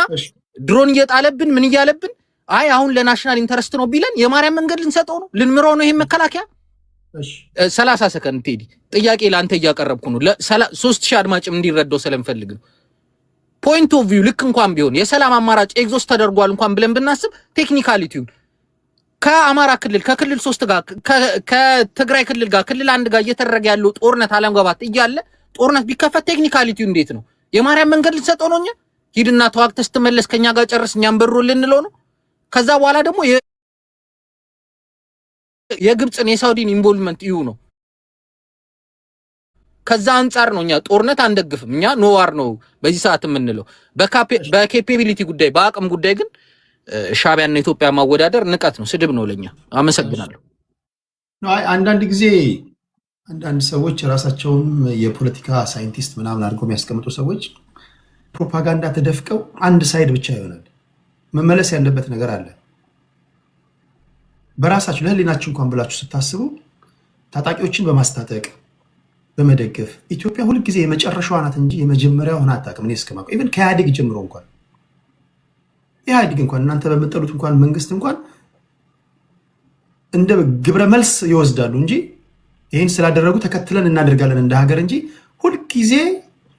ድሮን እየጣለብን ምን እያለብን አይ አሁን ለናሽናል ኢንተረስት ነው ቢለን የማርያም መንገድ ልንሰጠው ነው ልንምረው ነው ይሄን መከላከያ 30 ሰከንድ ቴዲ ጥያቄ ላንተ እያቀረብኩ ነው። 3000 አድማጭም እንዲረዳው ስለምፈልግ ነው። ፖይንት ኦፍ ቪው ልክ እንኳን ቢሆን የሰላም አማራጭ ኤግዞስት ተደርጓል እንኳን ብለን ብናስብ ቴክኒካሊቲው ከአማራ ክልል ከክልል 3 ጋር ከትግራይ ክልል ጋር ክልል 1 ጋር እየተደረገ ያለው ጦርነት አለመግባባት እያለ ጦርነት ቢከፈት ቴክኒካሊቲው እንዴት ነው? የማርያም መንገድ ልትሰጠው ነው? እኛ ሂድና ተዋግተህ ስትመለስ ከኛ ጋር ጨርስ እኛም በሩ ልንለው ነው? ከዛ በኋላ ደግሞ የግብፅን የሳውዲን ኢንቮልቭመንት እዩ ነው። ከዛ አንፃር ነው እኛ ጦርነት አንደግፍም። እኛ ኖዋር ነው በዚህ ሰዓት የምንለው። በኬፓቢሊቲ ጉዳይ በአቅም ጉዳይ ግን ሻዕቢያና ኢትዮጵያ ማወዳደር ንቀት ነው፣ ስድብ ነው ለኛ። አመሰግናለሁ። አንዳንድ ጊዜ አንዳንድ ሰዎች ራሳቸውን የፖለቲካ ሳይንቲስት ምናምን አድርገው የሚያስቀምጡ ሰዎች ፕሮፓጋንዳ ተደፍቀው አንድ ሳይድ ብቻ ይሆናል። መመለስ ያለበት ነገር አለ። በራሳችሁ ለህሊናችሁ እንኳን ብላችሁ ስታስቡ ታጣቂዎችን በማስታጠቅ በመደገፍ ኢትዮጵያ ሁልጊዜ የመጨረሻዋ ናት እንጂ የመጀመሪያው ሆና አታውቅም። እኔ እስከማውቀው ኢቭን ከኢህአዴግ ጀምሮ እንኳን ኢህአዴግ እንኳን እናንተ በምትጠሉት እንኳን መንግስት እንኳን እንደ ግብረ መልስ ይወስዳሉ እንጂ ይህን ስላደረጉ ተከትለን እናደርጋለን እንደ ሀገር እንጂ ሁልጊዜ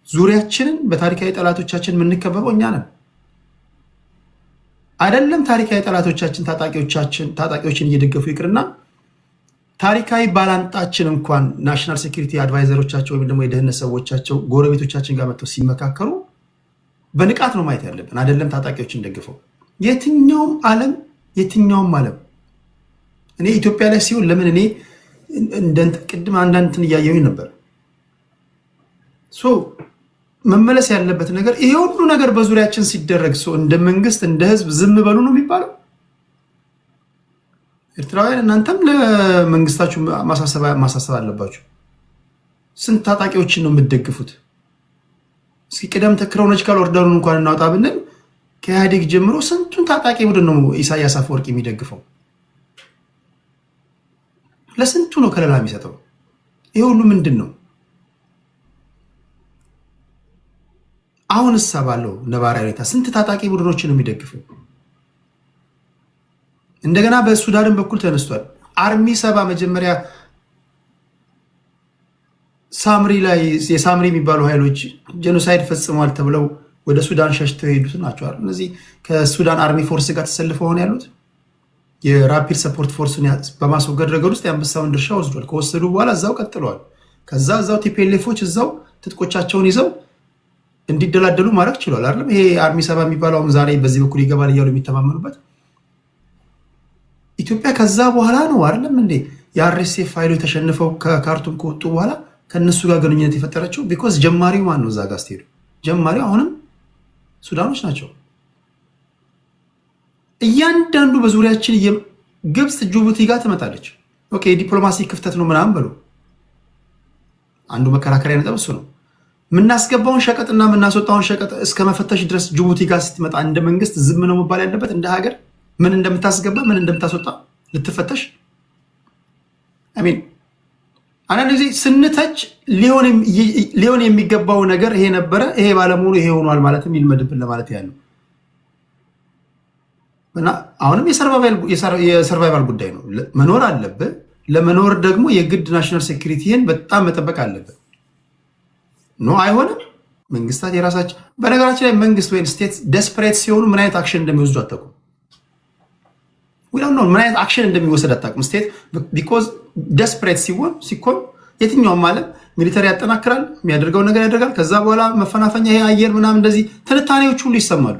ዙሪያችንን በታሪካዊ ጠላቶቻችን የምንከበበው እኛ ነን። አይደለም ታሪካዊ ጠላቶቻችን ታጣቂዎችን እየደገፉ ይቅርና ታሪካዊ ባላንጣችን እንኳን ናሽናል ሴኩሪቲ አድቫይዘሮቻቸው ወይም ደግሞ የደህንነት ሰዎቻቸው ጎረቤቶቻችን ጋር መጥተው ሲመካከሩ በንቃት ነው ማየት ያለብን። አይደለም ታጣቂዎችን ደግፈው የትኛውም ዓለም እኔ ኢትዮጵያ ላይ ሲሆን ለምን እኔ ቅድም አንዳንድን እያየሁኝ ነበር። መመለስ ያለበት ነገር ይሄ ሁሉ ነገር በዙሪያችን ሲደረግ እንደ መንግስት እንደ ህዝብ ዝም በሉ ነው የሚባለው? ኤርትራውያን እናንተም ለመንግስታችሁ ማሳሰብ አለባችሁ። ስንት ታጣቂዎችን ነው የምትደግፉት? እስኪ ቅደም ክሮኖሎጂካል ኦርደሩን እንኳን እናውጣ ብንል ከኢህአዴግ ጀምሮ ስንቱን ታጣቂ ቡድን ነው ኢሳያስ አፈወርቂ የሚደግፈው? ለስንቱ ነው ከለላ የሚሰጠው? ይሄ ሁሉ ምንድን ነው? አሁንስ ባለው ነባራዊ ሁኔታ ስንት ታጣቂ ቡድኖችን ነው የሚደግፈው? እንደገና በሱዳን በኩል ተነስቷል። አርሚ 70 መጀመሪያ ሳምሪ ላይ የሳምሪ የሚባሉ ኃይሎች ጄኖሳይድ ፈጽመዋል ተብለው ወደ ሱዳን ሸሽተው የሄዱት ናቸው። እነዚህ ከሱዳን አርሚ ፎርስ ጋር ተሰልፈው ሆነ ያሉት የራፒድ ሰፖርት ፎርስን በማስወገድ ረገድ ውስጥ የአንበሳውን ድርሻ ወስዷል። ከወሰዱ በኋላ እዛው ቀጥለዋል። ከዛ እዛው ቲፒኤልኤፎች እዛው ትጥቆቻቸውን ይዘው እንዲደላደሉ ማድረግ ችሏል። አይደለም ይሄ አርሚ 70 የሚባለው አሁን ዛሬ በዚህ በኩል ይገባል እያሉ የሚተማመኑበት ኢትዮጵያ ከዛ በኋላ ነው አይደለም እንዴ የአርኤስኤፍ ኃይሎች ተሸንፈው ከካርቱም ከወጡ በኋላ ከነሱ ጋር ግንኙነት የፈጠረችው። ቢኮዝ ጀማሪው ማን ነው? እዛ ጋር ስትሄዱ ጀማሪው አሁንም ሱዳኖች ናቸው። እያንዳንዱ በዙሪያችን ግብፅ ጅቡቲ ጋር ትመጣለች። ኦኬ የዲፕሎማሲ ክፍተት ነው ምናምን በሉ። አንዱ መከራከሪያ ነጥብ እሱ ነው። የምናስገባውን ሸቀጥና የምናስወጣውን ሸቀጥ እስከ መፈተሽ ድረስ ጅቡቲ ጋር ስትመጣ እንደ መንግስት ዝም ነው መባል ያለበት? እንደ ሀገር ምን እንደምታስገባ ምን እንደምታስወጣ ልትፈተሽ አሚን። አንዳንድ ጊዜ ስንተች ሊሆን የሚገባው ነገር ይሄ ነበረ፣ ይሄ ባለሙሉ ይሄ ሆኗል ማለትም ይልመድብን ለማለት ያለው እና አሁንም የሰርቫይቫል ጉዳይ ነው። መኖር አለብህ። ለመኖር ደግሞ የግድ ናሽናል ሴኩሪቲን በጣም መጠበቅ አለብህ። ኖ አይሆንም። መንግስታት የራሳቸው በነገራችን ላይ መንግስት ወይም ስቴት ደስፐሬት ሲሆኑ ምን አይነት አክሽን እንደሚወስዱ አታውቁም። ምን አይነት አክሽን እንደሚወሰድ አታውቅም። ስቴት ቢኮዝ ደስፐሬት ሲኮን የትኛውም ዓለም ሚሊተሪ ያጠናክራል፣ የሚያደርገው ነገር ያደርጋል። ከዛ በኋላ መፈናፈኛ ይሄ አየር ምናምን እንደዚህ ትንታኔዎች ሁሉ ይሰማሉ።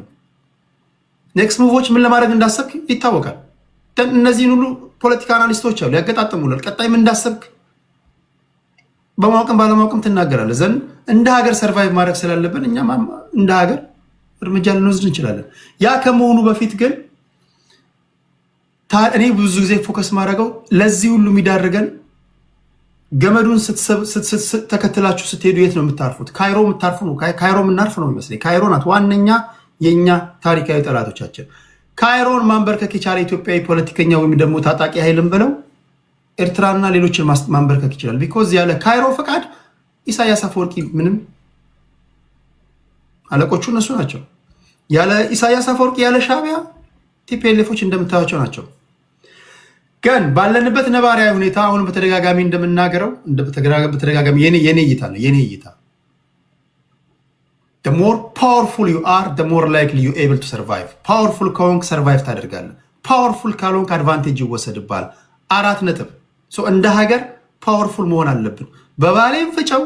ኔክስት ሙቮች ምን ለማድረግ እንዳሰብክ ይታወቃል። እነዚህን ሁሉ ፖለቲካ አናሊስቶች አሉ ያገጣጥሙላል። ቀጣይ ምን እንዳሰብክ በማወቅም ባለማወቅም ትናገራለህ። ዘንድ እንደ ሀገር ሰርቫይቭ ማድረግ ስላለብን እኛም እንደ ሀገር እርምጃ ልንወስድ እንችላለን። ያ ከመሆኑ በፊት ግን እኔ ብዙ ጊዜ ፎከስ ማድረገው ለዚህ ሁሉ የሚዳርገን ገመዱን ተከትላችሁ ስትሄዱ የት ነው የምታርፉት? ካይሮ የምታርፉ ነው። ካይሮ የምናርፍ ነው ይመስለኝ። ካይሮ ናት ዋነኛ የእኛ ታሪካዊ ጠላቶቻችን። ካይሮን ማንበርከክ የቻለ ኢትዮጵያዊ ፖለቲከኛ ወይም ደግሞ ታጣቂ ኃይልን ብለው ኤርትራና ሌሎችን ማንበርከክ ይችላል። ቢኮዝ ያለ ካይሮ ፈቃድ ኢሳያስ አፈወርቂ ምንም አለቆቹ እነሱ ናቸው። ያለ ኢሳያስ አፈወርቂ ያለ ሻዕቢያ ቲፒኤልኤፎች እንደምታዩቸው ናቸው። ግን ባለንበት ነባራዊ ሁኔታ አሁን በተደጋጋሚ እንደምናገረው በተደጋጋሚ የኔ እይታ ነው። የኔ እይታ the more powerful you are the more likely you able to survive። ፓወርፉል ከሆንክ ሰርቫይቭ ታደርጋለህ። ፓወርፉል ካልሆንክ አድቫንቴጅ ይወሰድብሃል። 4 ነጥብ። እንደ ሀገር ፓወርፉል መሆን አለብን። በባሌም ፍጨው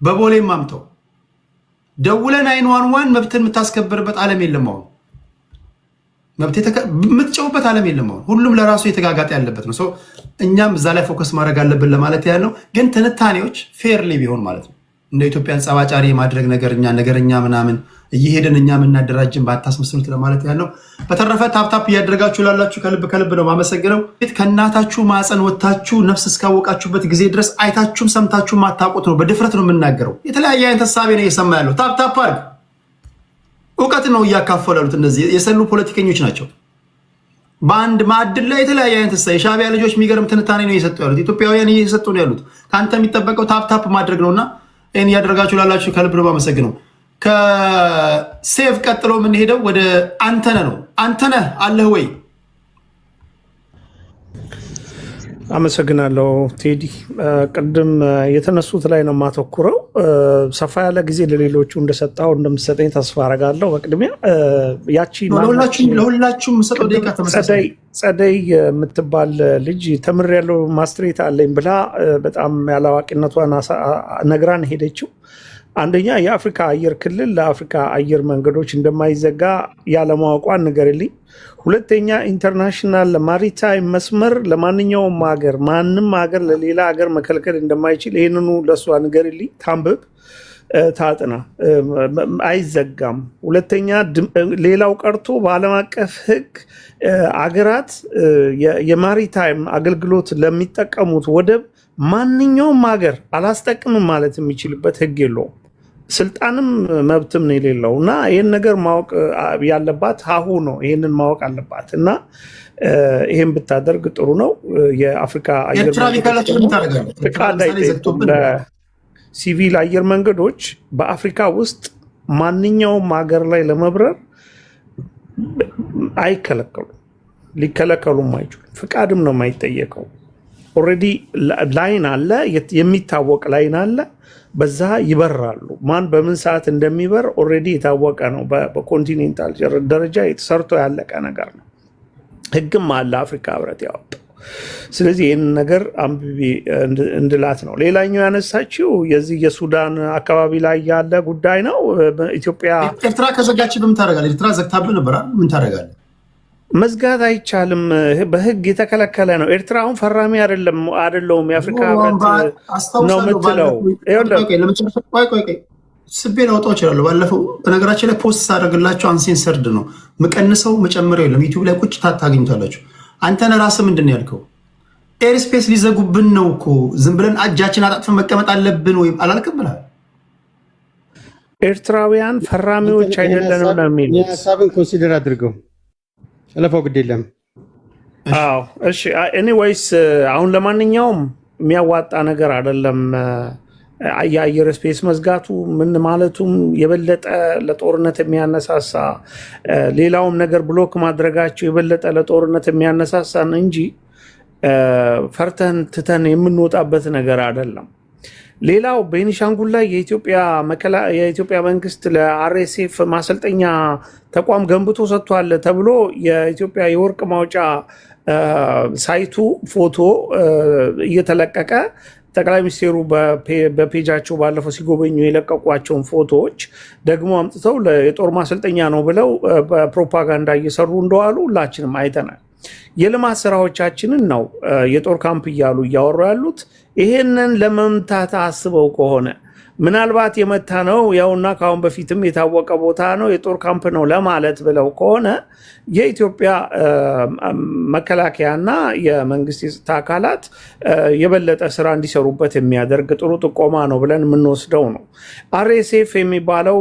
በቦሌም ማምተው ደውለን 911 መብትን የምታስከብርበት ዓለም የለም። አሁን መብት የምትጨውበት ዓለም የለም። አሁን ሁሉም ለራሱ የተጋጋጠ ያለበት ነው። እኛም እዛ ላይ ፎከስ ማድረግ አለብን ለማለት ያለው ግን ትንታኔዎች ፌርሊ ቢሆን ማለት ነው። እንደ ኢትዮጵያን ጸባጫሪ የማድረግ ነገረኛ ምናምን እየሄደን እኛ የምናደራጅን ባታስመስሉት ለማለት ያለው። በተረፈ ታፕታፕ እያደረጋችሁ ላላችሁ ከልብ ነው ማመሰግነው። ከእናታችሁ ማፀን ወጥታችሁ ነፍስ እስካወቃችሁበት ጊዜ ድረስ አይታችሁም ሰምታችሁ ማታውቁት ነው። በድፍረት ነው የምናገረው። የተለያየ አይነት ሀሳቤ ነው እየሰማ ያለው። ታፕታፕ አድርግ። እውቀት ነው እያካፈሉ ያሉት። እነዚህ የሰሉ ፖለቲከኞች ናቸው። በአንድ ማዕድን ላይ የተለያየ አይነት የሻዕቢያ ልጆች የሚገርም ትንታኔ ነው እየሰጡ ያሉት። ኢትዮጵያውያን እየሰጡ ነው ያሉት። ከአንተ የሚጠበቀው ታፕታፕ ማድረግ ነውና ይህን እያደረጋችሁ ላላችሁ ከልብ ነው ማመሰግነው። ከሴቭ ቀጥሎ የምንሄደው ወደ አንተነህ ነው። አንተነህ አለህ ወይ? አመሰግናለሁ ቴዲ። ቅድም የተነሱት ላይ ነው የማተኩረው። ሰፋ ያለ ጊዜ ለሌሎቹ እንደሰጣው እንደምትሰጠኝ ተስፋ አረጋለሁ። በቅድሚያ ያቺ ለሁላችሁም ሰጠው ደቂቃ ተመሳሳይ ጸደይ የምትባል ልጅ ተምሬያለሁ ማስትሬት አለኝ ብላ በጣም ያላዋቂነቷን ነግራን ሄደችው። አንደኛ የአፍሪካ አየር ክልል ለአፍሪካ አየር መንገዶች እንደማይዘጋ ያለማወቋን ንገርልኝ። ሁለተኛ ኢንተርናሽናል ማሪታይም መስመር ለማንኛውም ሀገር ማንም ሀገር ለሌላ ሀገር መከልከል እንደማይችል ይህንኑ ለእሷ ንገርልኝ። ታንብብ፣ ታጥና። አይዘጋም። ሁለተኛ ሌላው ቀርቶ በዓለም አቀፍ ሕግ አገራት የማሪታይም አገልግሎት ለሚጠቀሙት ወደብ ማንኛውም ሀገር አላስጠቅምም ማለት የሚችልበት ሕግ የለውም። ስልጣንም መብትም ነው የሌለው እና ይህን ነገር ማወቅ ያለባት ሀሁ ነው። ይህንን ማወቅ አለባት እና ይህን ብታደርግ ጥሩ ነው። የአፍሪካ አየር ፍቃድ አይጠይቁም ለሲቪል አየር መንገዶች በአፍሪካ ውስጥ ማንኛውም ሀገር ላይ ለመብረር አይከለከሉም። ሊከለከሉም አይችሉም። ፍቃድም ነው የማይጠየቀው። ኦልሬዲ ላይን አለ፣ የሚታወቅ ላይን አለ። በዛ ይበራሉ። ማን በምን ሰዓት እንደሚበር ኦልሬዲ የታወቀ ነው። በኮንቲኔንታል ደረጃ የተሰርቶ ያለቀ ነገር ነው። ህግም አለ አፍሪካ ህብረት ያወጣው። ስለዚህ ይህን ነገር አንብቤ እንድላት ነው። ሌላኛው ያነሳችው የዚህ የሱዳን አካባቢ ላይ ያለ ጉዳይ ነው። ኢትዮጵያ ኤርትራ ከዘጋች ምን ታደርጋለህ? ኤርትራ ዘግታብህ ነበር፣ ምን ታደርጋለህ? መዝጋት አይቻልም። በህግ የተከለከለ ነው። ኤርትራ አሁን ፈራሚ አይደለውም የአፍሪካ ህብረት ነው የምትለው። ስቤ ላውጣው እችላለሁ። ባለፈው በነገራችን ላይ ፖስት ሳደርግላቸው አንሴንሰርድ ነው ምቀንሰው መጨመሪያው የለም። ዩቲዩብ ላይ ቁጭ ታገኙታላችሁ። አንተነህ ራስህ ምንድን ነው ያልከው? ኤርስፔስ ሊዘጉብን ነው እኮ ዝም ብለን እጃችን አጣጥፈን መቀመጥ አለብን ወይ አላልክም ብለሃል። ኤርትራውያን ፈራሚዎች አይደለንም ነው የሚሉት። ሀሳብን ኮንሲደር አድርገው ለፈው ግድ የለም። አዎ እሺ። ኤኒዌይስ አሁን ለማንኛውም የሚያዋጣ ነገር አይደለም። የአየር ስፔስ መዝጋቱ ምን ማለቱም የበለጠ ለጦርነት የሚያነሳሳ ሌላውም ነገር ብሎክ ማድረጋቸው የበለጠ ለጦርነት የሚያነሳሳን እንጂ ፈርተን ትተን የምንወጣበት ነገር አይደለም። ሌላው ቤኒሻንጉል ላይ የኢትዮጵያ መንግስት ለአርኤስኤፍ ማሰልጠኛ ተቋም ገንብቶ ሰጥቷል ተብሎ የኢትዮጵያ የወርቅ ማውጫ ሳይቱ ፎቶ እየተለቀቀ ጠቅላይ ሚኒስቴሩ በፔጃቸው ባለፈው ሲጎበኙ የለቀቋቸውን ፎቶዎች ደግሞ አምጥተው የጦር ማሰልጠኛ ነው ብለው በፕሮፓጋንዳ እየሰሩ እንደዋሉ ሁላችንም አይተናል። የልማት ስራዎቻችንን ነው የጦር ካምፕ እያሉ እያወሩ ያሉት። ይሄንን ለመምታት አስበው ከሆነ ምናልባት የመታ ነው ያውና ካሁን በፊትም የታወቀ ቦታ ነው የጦር ካምፕ ነው ለማለት ብለው ከሆነ የኢትዮጵያ መከላከያና የመንግስት የጸጥታ አካላት የበለጠ ስራ እንዲሰሩበት የሚያደርግ ጥሩ ጥቆማ ነው ብለን የምንወስደው ነው። አርኤስኤፍ የሚባለው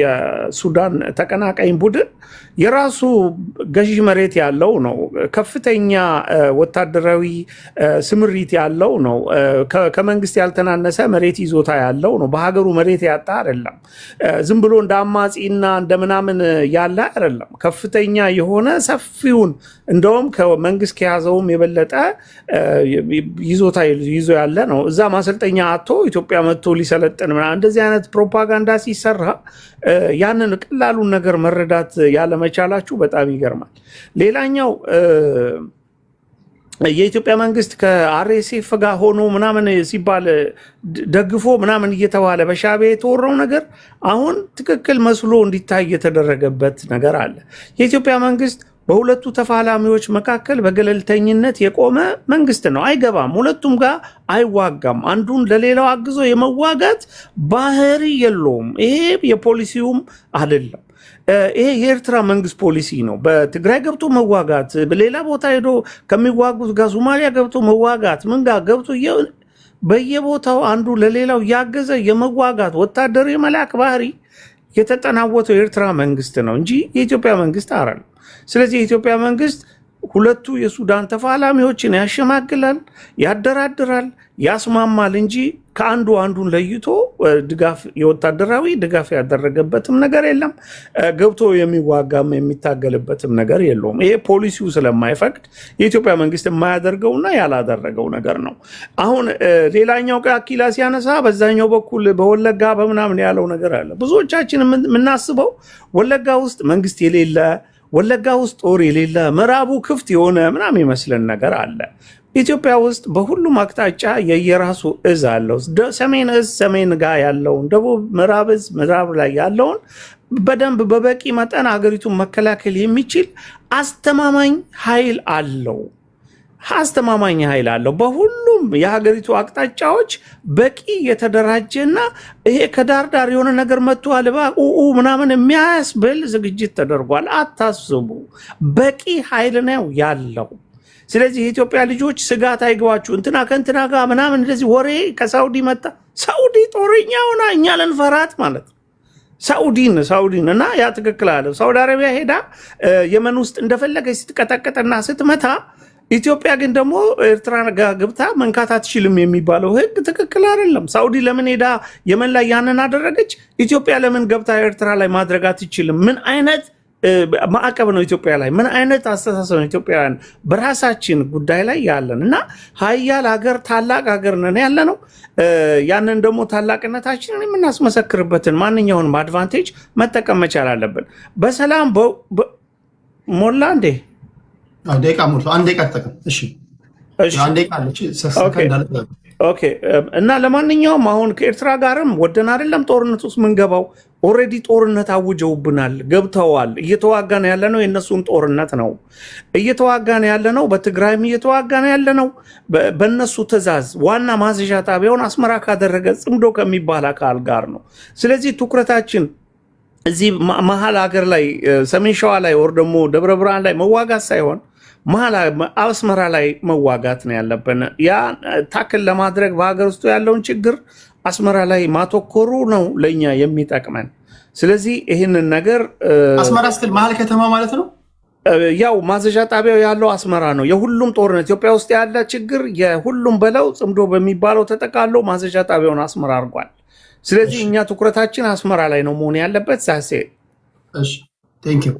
የሱዳን ተቀናቃኝ ቡድን የራሱ ገዢ መሬት ያለው ነው። ከፍተኛ ወታደራዊ ስምሪት ያለው ነው። ከመንግስት ያልተናነሰ መሬት ይዞታ ያለው ነው። በሀገሩ መሬት ያጣ አይደለም። ዝም ብሎ እንደ አማጺና እንደ ምናምን ያለ አይደለም። ከፍተኛ የሆነ ሰፊውን እንደውም ከመንግስት ከያዘውም የበለጠ ይዞታ ይዞ ያለ ነው። እዛ ማሰልጠኛ አቶ ኢትዮጵያ መጥቶ ሊሰለጥን ምናምን እንደዚህ አይነት ፕሮፓጋንዳ ሲሰራ ያንን ቀላሉን ነገር መረዳት ያለመቻላችሁ በጣም ይገርማል። ሌላኛው የኢትዮጵያ መንግስት ከአርኤስኤፍ ጋር ሆኖ ምናምን ሲባል ደግፎ ምናምን እየተባለ በሻዕቢያ የተወራው ነገር አሁን ትክክል መስሎ እንዲታይ የተደረገበት ነገር አለ። የኢትዮጵያ መንግስት በሁለቱ ተፋላሚዎች መካከል በገለልተኝነት የቆመ መንግስት ነው። አይገባም፣ ሁለቱም ጋር አይዋጋም። አንዱን ለሌላው አግዞ የመዋጋት ባህሪ የለውም። ይሄ የፖሊሲውም አይደለም። ይሄ የኤርትራ መንግስት ፖሊሲ ነው። በትግራይ ገብቶ መዋጋት፣ በሌላ ቦታ ሄዶ ከሚዋጉት ጋር ሶማሊያ ገብቶ መዋጋት፣ ምን ጋር ገብቶ በየቦታው አንዱ ለሌላው ያገዘ የመዋጋት ወታደር የመላክ ባህሪ የተጠናወተው የኤርትራ መንግስት ነው እንጂ የኢትዮጵያ መንግስት አይደለም። ስለዚህ የኢትዮጵያ መንግስት ሁለቱ የሱዳን ተፋላሚዎችን ያሸማግላል፣ ያደራድራል፣ ያስማማል እንጂ ከአንዱ አንዱን ለይቶ ድጋፍ የወታደራዊ ድጋፍ ያደረገበትም ነገር የለም። ገብቶ የሚዋጋም የሚታገልበትም ነገር የለውም። ይሄ ፖሊሲው ስለማይፈቅድ የኢትዮጵያ መንግስት የማያደርገውና ያላደረገው ነገር ነው። አሁን ሌላኛው አኪላ ሲያነሳ በዛኛው በኩል በወለጋ በምናምን ያለው ነገር አለ። ብዙዎቻችን የምናስበው ወለጋ ውስጥ መንግስት የሌለ ወለጋ ውስጥ ጦር የሌለ ምዕራቡ ክፍት የሆነ ምናምን ይመስለን ነገር አለ። ኢትዮጵያ ውስጥ በሁሉም አቅጣጫ የየራሱ እዝ አለው። ሰሜን እዝ ሰሜን ጋር ያለውን፣ ደቡብ ምዕራብ እዝ ምዕራብ ላይ ያለውን በደንብ በበቂ መጠን ሀገሪቱን መከላከል የሚችል አስተማማኝ ኃይል አለው። አስተማማኝ ኃይል አለው። በሁሉም የሀገሪቱ አቅጣጫዎች በቂ የተደራጀና ይሄ ከዳር ዳር የሆነ ነገር መጥቶ አልባ ምናምን የሚያስብል ዝግጅት ተደርጓል። አታስቡ፣ በቂ ኃይል ነው ያለው። ስለዚህ የኢትዮጵያ ልጆች ስጋት አይገባችሁ። እንትና ከእንትና ጋር ምናምን እንደዚህ ወሬ ከሳውዲ መጣ፣ ሳውዲ ጦረኛ ሆና እኛ ለንፈራት ማለት ነው። ሳውዲን እና ያ ትክክል አለ። ሳውዲ አረቢያ ሄዳ የመን ውስጥ እንደፈለገች ስትቀጠቀጠና ስትመታ ኢትዮጵያ ግን ደግሞ ኤርትራ ጋር ገብታ መንካት አትችልም የሚባለው ህግ ትክክል አይደለም። ሳውዲ ለምን ሄዳ የመን ላይ ያንን አደረገች? ኢትዮጵያ ለምን ገብታ ኤርትራ ላይ ማድረግ አትችልም? ምን አይነት ማዕቀብ ነው ኢትዮጵያ ላይ? ምን አይነት አስተሳሰብ ነው ኢትዮጵያውያን በራሳችን ጉዳይ ላይ ያለን? እና ሀያል ሀገር ታላቅ ሀገር ነን ያለ ነው። ያንን ደግሞ ታላቅነታችንን የምናስመሰክርበትን ማንኛውንም አድቫንቴጅ መጠቀም መቻል አለብን። በሰላም ሞላ እንዴ ደቂቃ ሞልቶ አንድ ደቂቃ ተጠቀም። እሺ አንድ ደቂቃ አለች። ኦኬ። እና ለማንኛውም አሁን ከኤርትራ ጋርም ወደን አይደለም ጦርነት ውስጥ ምንገባው። ኦልሬዲ ጦርነት አውጀውብናል፣ ገብተዋል። እየተዋጋን ያለ ነው የእነሱን ጦርነት ነው እየተዋጋን ያለ ነው። በትግራይም እየተዋጋን ያለ ነው በእነሱ ትዕዛዝ። ዋና ማዘዣ ጣቢያውን አስመራ ካደረገ ጽምዶ ከሚባል አካል ጋር ነው። ስለዚህ ትኩረታችን እዚህ መሀል ሀገር ላይ ሰሜን ሸዋ ላይ ወር ደግሞ ደብረ ብርሃን ላይ መዋጋት ሳይሆን መሀል አስመራ ላይ መዋጋት ነው ያለብን። ያ ታክል ለማድረግ በሀገር ውስጥ ያለውን ችግር አስመራ ላይ ማተኮሩ ነው ለእኛ የሚጠቅመን። ስለዚህ ይህንን ነገር አስመራ ስትል መሀል ከተማ ማለት ነው። ያው ማዘዣ ጣቢያው ያለው አስመራ ነው። የሁሉም ጦርነት ኢትዮጵያ ውስጥ ያለ ችግር የሁሉም በለው ጽምዶ በሚባለው ተጠቃሎ ማዘዣ ጣቢያውን አስመራ አድርጓል። ስለዚህ እኛ ትኩረታችን አስመራ ላይ ነው መሆን ያለበት። ሳሴ ቴንክ ዩ